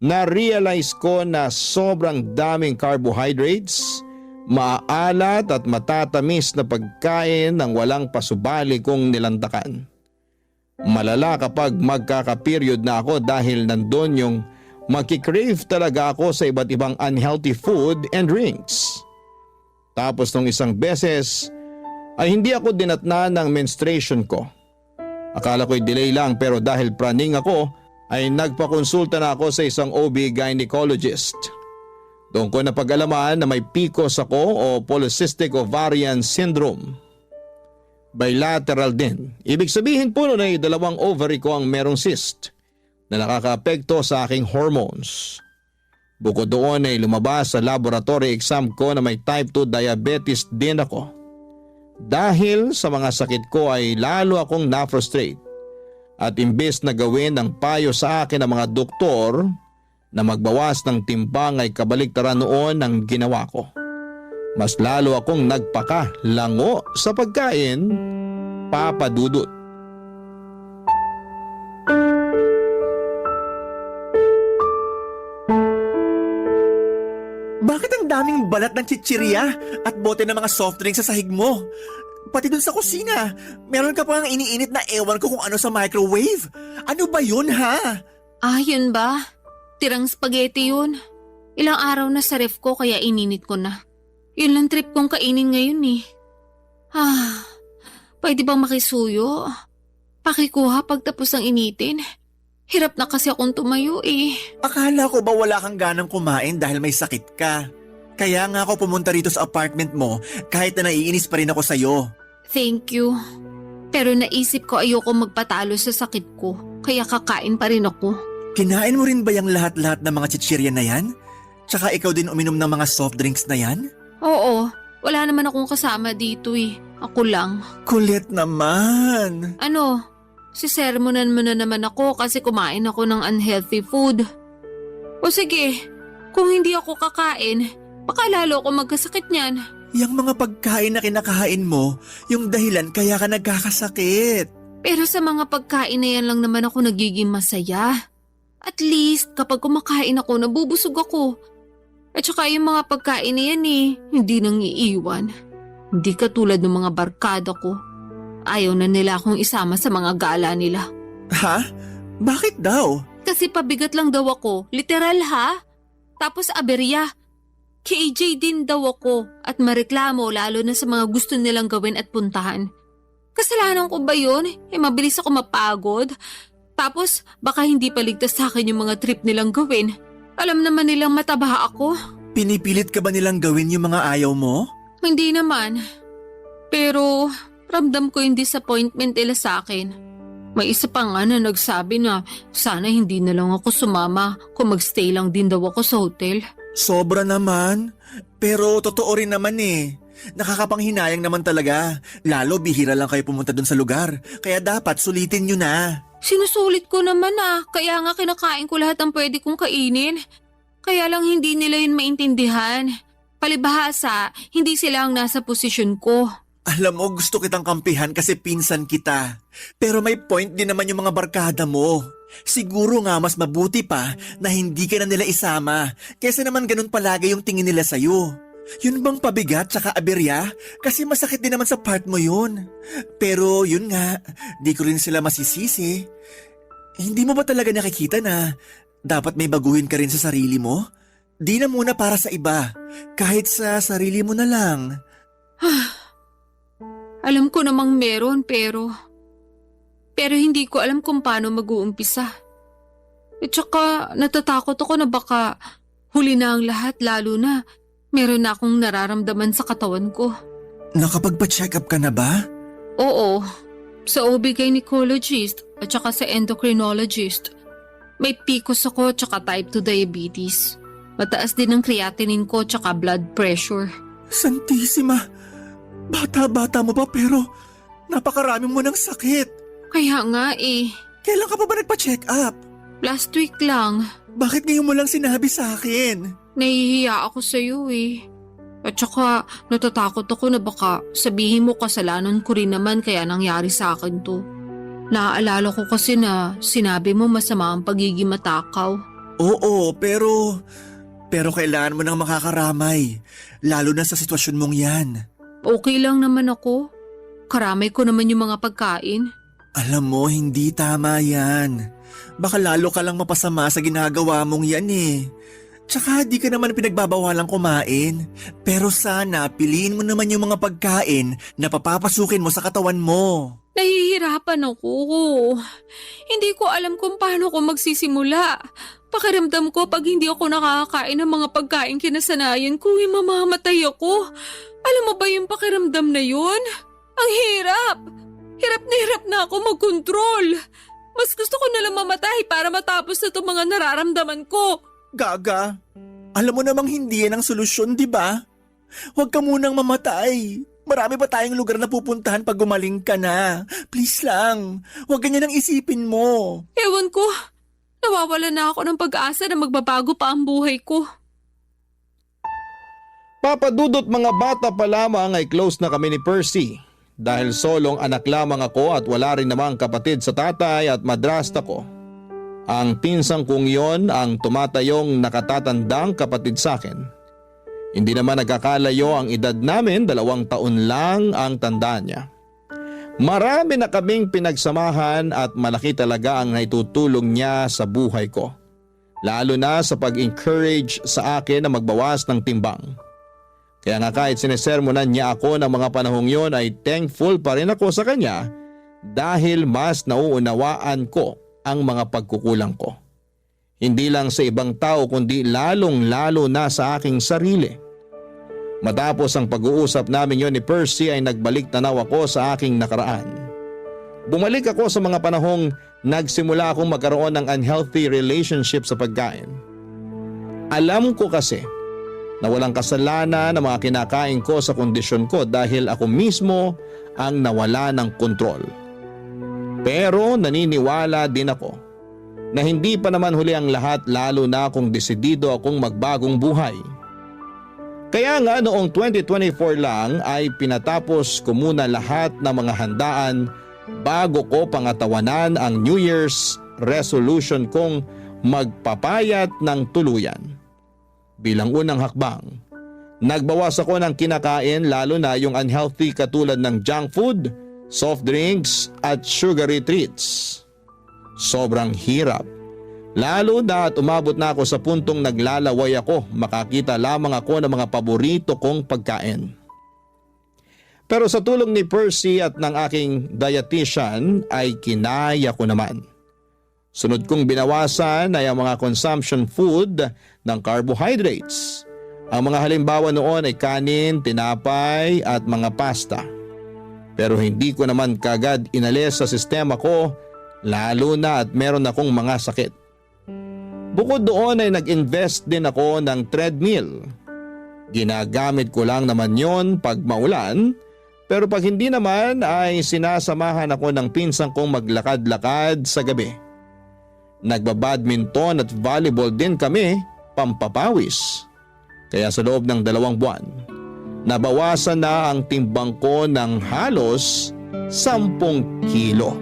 Na-realize ko na sobrang daming carbohydrates, maalat at matatamis na pagkain ng walang pasubali kong nilantakan. Malala kapag magkaka-period na ako dahil nandun yung magkikrave talaga ako sa iba't ibang unhealthy food and drinks. Tapos nung isang beses ay hindi ako dinatna ng menstruation ko. Akala ko'y delay lang pero dahil praning ako ay nagpakonsulta na ako sa isang OB gynecologist. Doon ko napag-alaman na may PCOS ako o Polycystic Ovarian Syndrome. Bilateral din. Ibig sabihin po nun ay 2 ovary ko ang merong cyst na nakakaapekto sa aking hormones. Bukod doon ay lumabas sa laboratory exam ko na may type 2 diabetes din ako. Dahil sa mga sakit ko ay lalo akong na-frustrate at imbes na gawin ng payo sa akin ng mga doktor na magbawas ng timbang ay kabaliktaran noon ang ginawa ko. Mas lalo akong nagpakalango sa pagkain, Papa Dudut. Bakit ang daming balat ng chichirya at bote ng mga soft drinks sa sahig mo? Pati dun sa kusina, meron ka pang iniinit na ewan ko kung ano sa microwave. Ano ba yun ha? Ah, yun ba? Tirang spaghetti yun. Ilang araw na sa ref ko kaya ininit ko na. Yun lang trip kong kainin ngayon eh. Pwede bang makisuyo? Pakikuha pagtapos ng initin. Hirap na kasi akong tumayo eh. Akala ko ba wala kang ganang kumain dahil may sakit ka? Kaya nga ako pumunta rito sa apartment mo kahit na naiinis pa rin ako sa'yo. Thank you. Pero naisip ko ayoko magpatalo sa sakit ko. Kaya kakain pa rin ako. Kinain mo rin ba yung lahat-lahat ng mga chichirya na yan? Tsaka ikaw din uminom ng mga soft drinks na yan? Oo. Wala naman akong kasama dito eh. Ako lang. Kulit naman. Ano? Sisermonan mo na naman ako kasi kumain ako ng unhealthy food. O sige, kung hindi ako kakain, baka lalo ako magkasakit niyan. Yang mga pagkain na kinakain mo, yung dahilan kaya ka nagkakasakit. Pero sa mga pagkain na yan lang naman ako nagiging masaya. At least kapag kumakain ako, nabubusog ako. At saka yung mga pagkain na yan hindi nang iiwan. Hindi katulad ng mga barkada ko. Ayaw na nila akong isama sa mga gala nila. Ha? Bakit daw? Kasi pabigat lang daw ako. Literal ha? Tapos aberya. KJ din daw ako at mareklamo lalo na sa mga gusto nilang gawin at puntahan. Kasalanan ko ba yun? Mabilis ako mapagod. Tapos baka hindi paligtas sa akin yung mga trip nilang gawin. Alam naman nilang mataba ako. Pinipilit ka ba nilang gawin yung mga ayaw mo? Hindi naman. Pero ramdam ko yung disappointment nila sa akin. May isa pa nga na nagsabi na sana hindi na lang ako sumama kung magstay lang din daw ako sa hotel. Sobra naman. Pero totoo rin naman Nakakapanghinayang naman talaga. Lalo bihira lang kayo pumunta dun sa lugar. Kaya dapat sulitin nyo na. Sinusulit ko naman kaya nga kinakain ko lahat ng pwede kong kainin. Kaya lang hindi nila yun maintindihan. Palibhasa, hindi sila ang nasa posisyon ko. Alam mo, gusto kitang kampihan kasi pinsan kita. Pero may point din naman yung mga barkada mo. Siguro nga mas mabuti pa na hindi ka na nila isama kaysa naman ganun palagi yung tingin nila sa'yo. Yun bang pabigat tsaka aberya? Kasi masakit din naman sa part mo yun. Pero yun nga, di ko rin sila masisisi. Hindi mo ba talaga nakikita na dapat may baguhin ka rin sa sarili mo? Di na muna para sa iba, kahit sa sarili mo na lang. Alam ko namang meron pero hindi ko alam kung paano mag-uumpisa. At saka natatakot ako na baka huli na ang lahat lalo na meron na akong nararamdaman sa katawan ko. Nakapagpa-check up ka na ba? Oo, sa OB-gynecologist at saka sa endocrinologist. May PCOS ako at saka type 2 diabetes. Mataas din ang creatinine ko at saka blood pressure. Santisima, bata-bata mo pa pero napakarami mo ng sakit. Kaya nga Kailan ka pa ba nagpa-check up? last week lang. Bakit ngayon mo lang sinabi sa akin? Nahihiya ako sa iyo At saka natatakot ako na baka sabihin mo kasalanan ko rin naman kaya nangyari sa akin to. Naaalala ko kasi na sinabi mo masama ang pagiging matakaw. Oo, pero kailangan mo nang makakaramay. Lalo na sa sitwasyon mong yan. Okay lang naman ako. Karamay ko naman yung mga pagkain. Alam mo, hindi tama yan. Baka lalo ka lang mapasama sa ginagawa mong yan Tsaka di ka naman pinagbabawalang kumain. Pero sana piliin mo naman yung mga pagkain na papapasukin mo sa katawan mo. Nahihirapan ako. Hindi ko alam kung paano ko magsisimula. Pakiramdam ko pag hindi ako nakakakain ng mga pagkain kinasanayan ko, mamamatay ako. Alam mo ba yung pakiramdam na yun? Ang hirap! Hirap na ako magkontrol. Mas gusto ko nalang mamatay para matapos na itong mga nararamdaman ko. Gaga, alam mo namang hindi yan ang solusyon, di ba? Huwag ka munang mamatay. Marami pa tayong lugar na pupuntahan pag gumaling ka na. Please lang, huwag ganyan ang isipin mo. Ewan ko, nawawala na ako ng pag-asa na magbabago pa ang buhay ko. Papadudot mga bata pa lamang ay close na kami ni Percy. Dahil solong anak lamang ako at wala rin namang kapatid sa tatay at madrasta ko. Ang pinsang kong yon ang tumatayong nakatatandang kapatid sa akin. Hindi naman nagkakalayo ang edad namin, 2 taon lang ang tanda niya. Marami na kaming pinagsamahan at malaki talaga ang naitutulong niya sa buhay ko. Lalo na sa pag-encourage sa akin na magbawas ng timbang. Kaya nga kahit sinesermonan niya ako ng mga panahong yon ay thankful pa rin ako sa kanya dahil mas nauunawaan ko ang mga pagkukulang ko. Hindi lang sa ibang tao kundi lalong-lalo na sa aking sarili. Matapos ang pag-uusap namin yon ni Percy ay nagbalik tanaw ako sa aking nakaraan. Bumalik ako sa mga panahong nagsimula akong magkaroon ng unhealthy relationship sa pagkain. Alam ko kasi na walang kasalanan ng mga kinakain ko sa kondisyon ko dahil ako mismo ang nawala ng kontrol. Pero naniniwala din ako na hindi pa naman huli ang lahat lalo na kung desidido akong magbagong buhay. Kaya nga noong 2024 lang ay pinatapos ko muna lahat ng mga handaan bago ko pangatawanan ang New Year's resolution kong magpapayat ng tuluyan. Bilang unang hakbang, nagbawas ako ng kinakain lalo na yung unhealthy katulad ng junk food, soft drinks at sugary treats. Sobrang hirap. Lalo na at umabot na ako sa puntong naglalaway ako, makakita lamang ako ng mga paborito kong pagkain. Pero sa tulong ni Percy at ng aking dietitian ay kinaya ko naman. Sunod kong binawasan ay ang mga consumption food ng carbohydrates. Ang mga halimbawa noon ay kanin, tinapay at mga pasta. Pero hindi ko naman kagad inalis sa sistema ko, lalo na at meron akong mga sakit. Bukod doon ay nag-invest din ako ng treadmill. Ginagamit ko lang naman yon pag maulan, pero pag hindi naman ay sinasamahan ako ng pinsang kong maglakad-lakad sa gabi. Nagbabadminton at volleyball din kami, pampapawis. Kaya sa loob ng 2 buwan, nabawasan na ang timbang ko ng halos 10 kilo.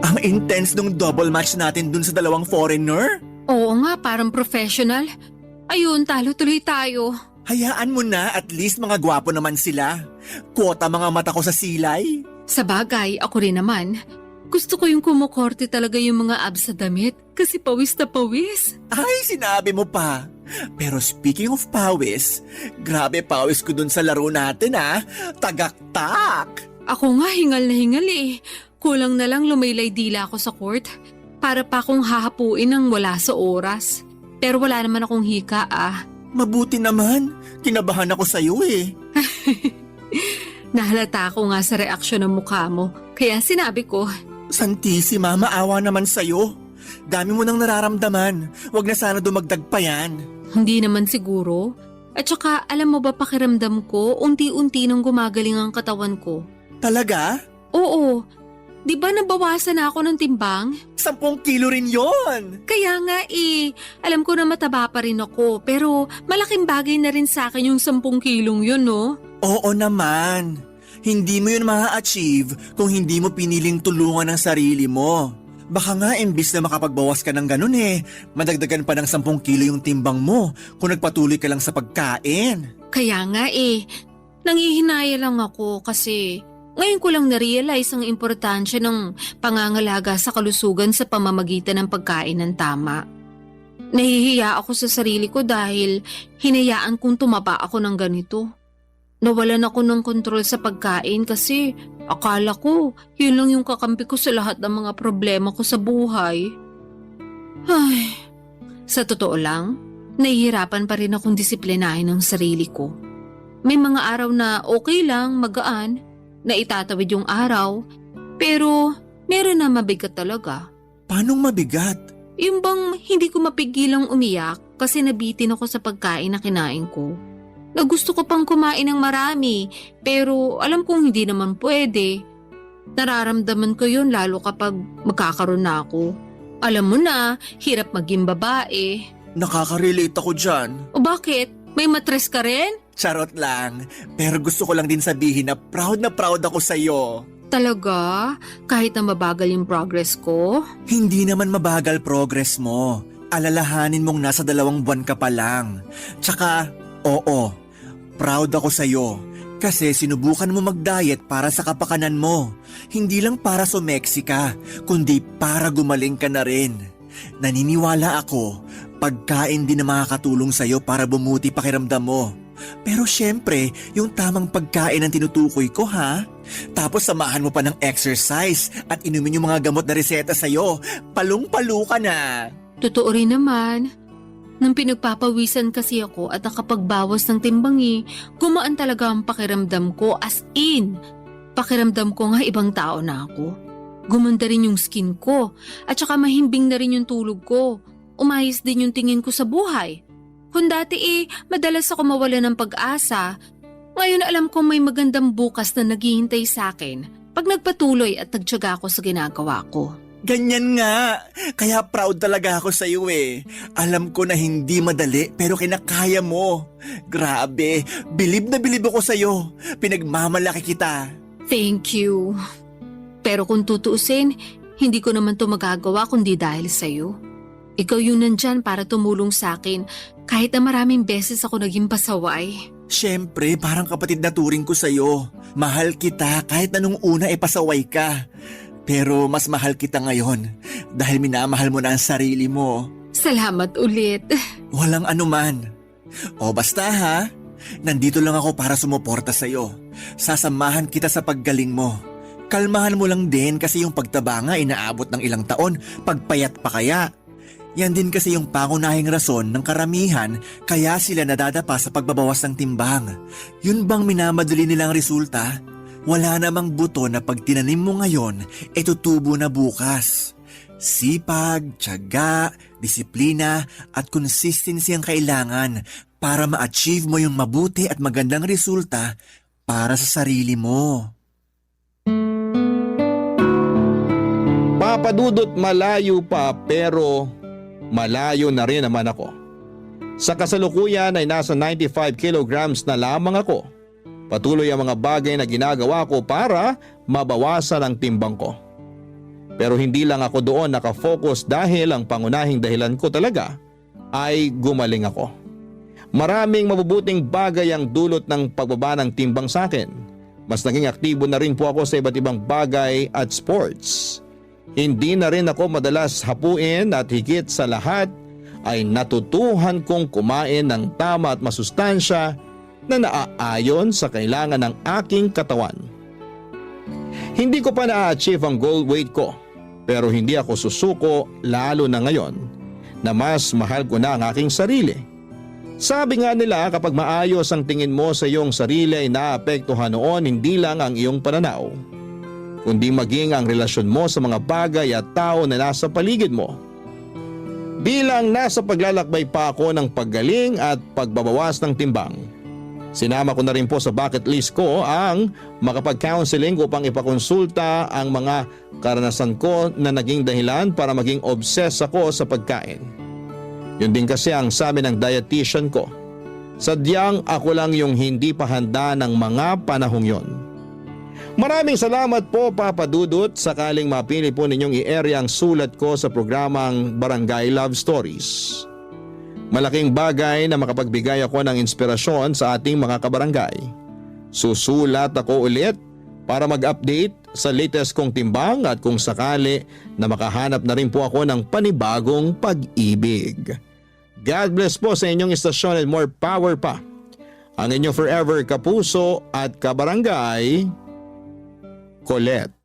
Ang intense nung double match natin dun sa 2 foreigner. Oo nga, parang professional. Ayun, talo tuloy tayo. Hayaan mo na, at least mga gwapo naman sila. Kuwota mga mata ko sa silay. Sa bagay, ako rin naman. Gusto ko yung kumukorte talaga yung mga abs sa damit kasi pawis na pawis. Ay, sinabi mo pa. Pero speaking of pawis, grabe pawis ko dun sa laro natin Tagaktak! Ako nga hingal na hingal eh. Kulang na lang lumaylay dila ako sa court para pa akong hahapuin ng wala sa oras. Pero wala naman akong hika Mabuti naman. Kinabahan ako sa'yo eh. Nahalata ako nga sa reaksyon ng mukha mo. Kaya sinabi ko, Santissima, maawa naman sa'yo. Dami mo nang nararamdaman. Huwag na sana dumagdag pa yan. hindi naman siguro. At saka alam mo ba pakiramdam ko, unti-unti nang gumagaling ang katawan ko. Talaga? Oo. Di ba nabawasan na ako ng timbang? 10 kilo rin yon. Kaya nga alam ko na mataba pa rin ako, pero malaking bagay na rin sa akin yung 10 kilong yun, no? Oo naman. Hindi mo yun ma-achieve kung hindi mo piniling tulungan ang sarili mo. Baka nga imbis na makapagbawas ka ng ganun madagdagan pa ng 10 kilo yung timbang mo kung nagpatuloy ka lang sa pagkain. Kaya nga nangihinaya lang ako kasi ngayon ko lang na-realize ang importansya ng pangangalaga sa kalusugan sa pamamagitan ng pagkain ng tama. Nahihiya ako sa sarili ko dahil hinayaan kong tumaba ako ng ganito. Nawalan ako ng kontrol sa pagkain kasi akala ko yun lang yung kakampi ko sa lahat ng mga problema ko sa buhay. Ay, sa totoo lang, nahihirapan pa rin akong disiplinahin ang sarili ko. May mga araw na okay lang, magaan, na itatawid yung araw, pero meron na mabigat talaga. Paanong mabigat? Yung bang hindi ko mapigilang umiyak kasi nabitin ako sa pagkain na kinain ko. Na gusto ko pang kumain ng marami, pero alam kong hindi naman pwede. Nararamdaman ko yun lalo kapag magkakaroon na ako. Alam mo na, hirap maging babae. Nakaka-relate ako dyan. O bakit? May matres ka rin? Charot lang. Pero gusto ko lang din sabihin na proud ako sa'yo. Talaga? Kahit na mabagal yung progress ko? Hindi naman mabagal progress mo. Alalahanin mong nasa 2 buwan ka pa lang. Tsaka, oo, proud ako sa'yo. Kasi sinubukan mo mag-diet para sa kapakanan mo. Hindi lang para sumeksi ka, kundi para gumaling ka na rin. Naniniwala ako, pagkain din na makakatulong sa'yo para bumuti pakiramdam mo. Pero syempre, yung tamang pagkain ang tinutukoy ko Tapos samahan mo pa ng exercise at inumin yung mga gamot na reseta sa'yo. Palung-palo ka na. Totoo rin naman. Nang pinagpapawisan kasi ako at nakapagbawas ng timbang gumaan talaga ang pakiramdam ko as in. Pakiramdam ko nga ibang tao na ako. Gumanda rin yung skin ko at saka mahimbing na rin yung tulog ko. Umayos din yung tingin ko sa buhay. Kung dati madalas ako mawala ng pag-asa, ngayon alam kong may magandang bukas na naghihintay sa akin pag nagpatuloy at nagtiyaga ako sa ginagawa ko. Ganyan nga. Kaya proud talaga ako sa iyo eh. Alam ko na hindi madali pero kinakaya mo. Grabe, bilib na bilib ako sa iyo. Pinagmamalaki kita. Thank you. Pero kung tutuusin, hindi ko naman to magagawa kundi dahil sa'yo. Ikaw yung nandyan para tumulong sa akin kahit na maraming beses ako naging pasaway. Siyempre, parang kapatid na turing ko sa iyo. Mahal kita kahit na nung una pasaway ka. Pero mas mahal kita ngayon dahil minamahal mo na ang sarili mo. Salamat ulit. Walang anuman. O basta ha, nandito lang ako para sumuporta sa iyo. Sasamahan kita sa paggaling mo. Kalmahan mo lang din kasi yung pagtaba nga inaabot ng ilang taon, pagpayat pa kaya. Yan din kasi yung pangunahing rason ng karamihan kaya sila nadadapa sa pagbabawas ng timbang. Yun bang minamadali nilang resulta? Wala namang buto na pag tinanim mo ngayon, tutubo na bukas. Sipag, tiyaga, disiplina at consistency ang kailangan para ma-achieve mo yung mabuti at magandang resulta para sa sarili mo. Papadudot malayo pa pero malayo na rin naman ako. Sa kasalukuyan ay nasa 95 kilograms na lamang ako. Patuloy ang mga bagay na ginagawa ko para mabawasan ang timbang ko. Pero hindi lang ako doon nakafocus dahil ang pangunahing dahilan ko talaga ay gumaling ako. Maraming mabubuting bagay ang dulot ng pagbaba ng timbang sa akin. Mas naging aktibo na rin po ako sa iba't ibang bagay at sports. Hindi na rin ako madalas hapuin at higit sa lahat ay natutuhan kong kumain ng tama at masustansya na naaayon sa kailangan ng aking katawan. Hindi ko pa na-achieve ang goal weight ko pero hindi ako susuko lalo na ngayon na mas mahal ko na ang aking sarili. Sabi nga nila kapag maayos ang tingin mo sa iyong sarili ay naapektuhan noon hindi lang ang iyong pananaw, kundi maging ang relasyon mo sa mga bagay at tao na nasa paligid mo. Bilang nasa paglalakbay pa ako ng paggaling at pagbabawas ng timbang, sinama ko na rin po sa bucket list ko ang makapag-counseling upang ipakonsulta ang mga karanasan ko na naging dahilan para maging obsessed ako sa pagkain. Yun din kasi ang sabi ng dietitian ko. Sadyang ako lang yung hindi pa handa ng mga panahong yon. Maraming salamat po Papa Dudut, sakaling mapili po ninyong i-area ang sulat ko sa programang Barangay Love Stories. Malaking bagay na makapagbigay ako ng inspirasyon sa ating mga kabarangay. Susulat ako ulit para mag-update sa latest kong timbang at kung sakali na makahanap na rin po ako ng panibagong pag-ibig. God bless po sa inyong istasyon and more power pa. Ang inyong forever kapuso at kabarangay, Colette.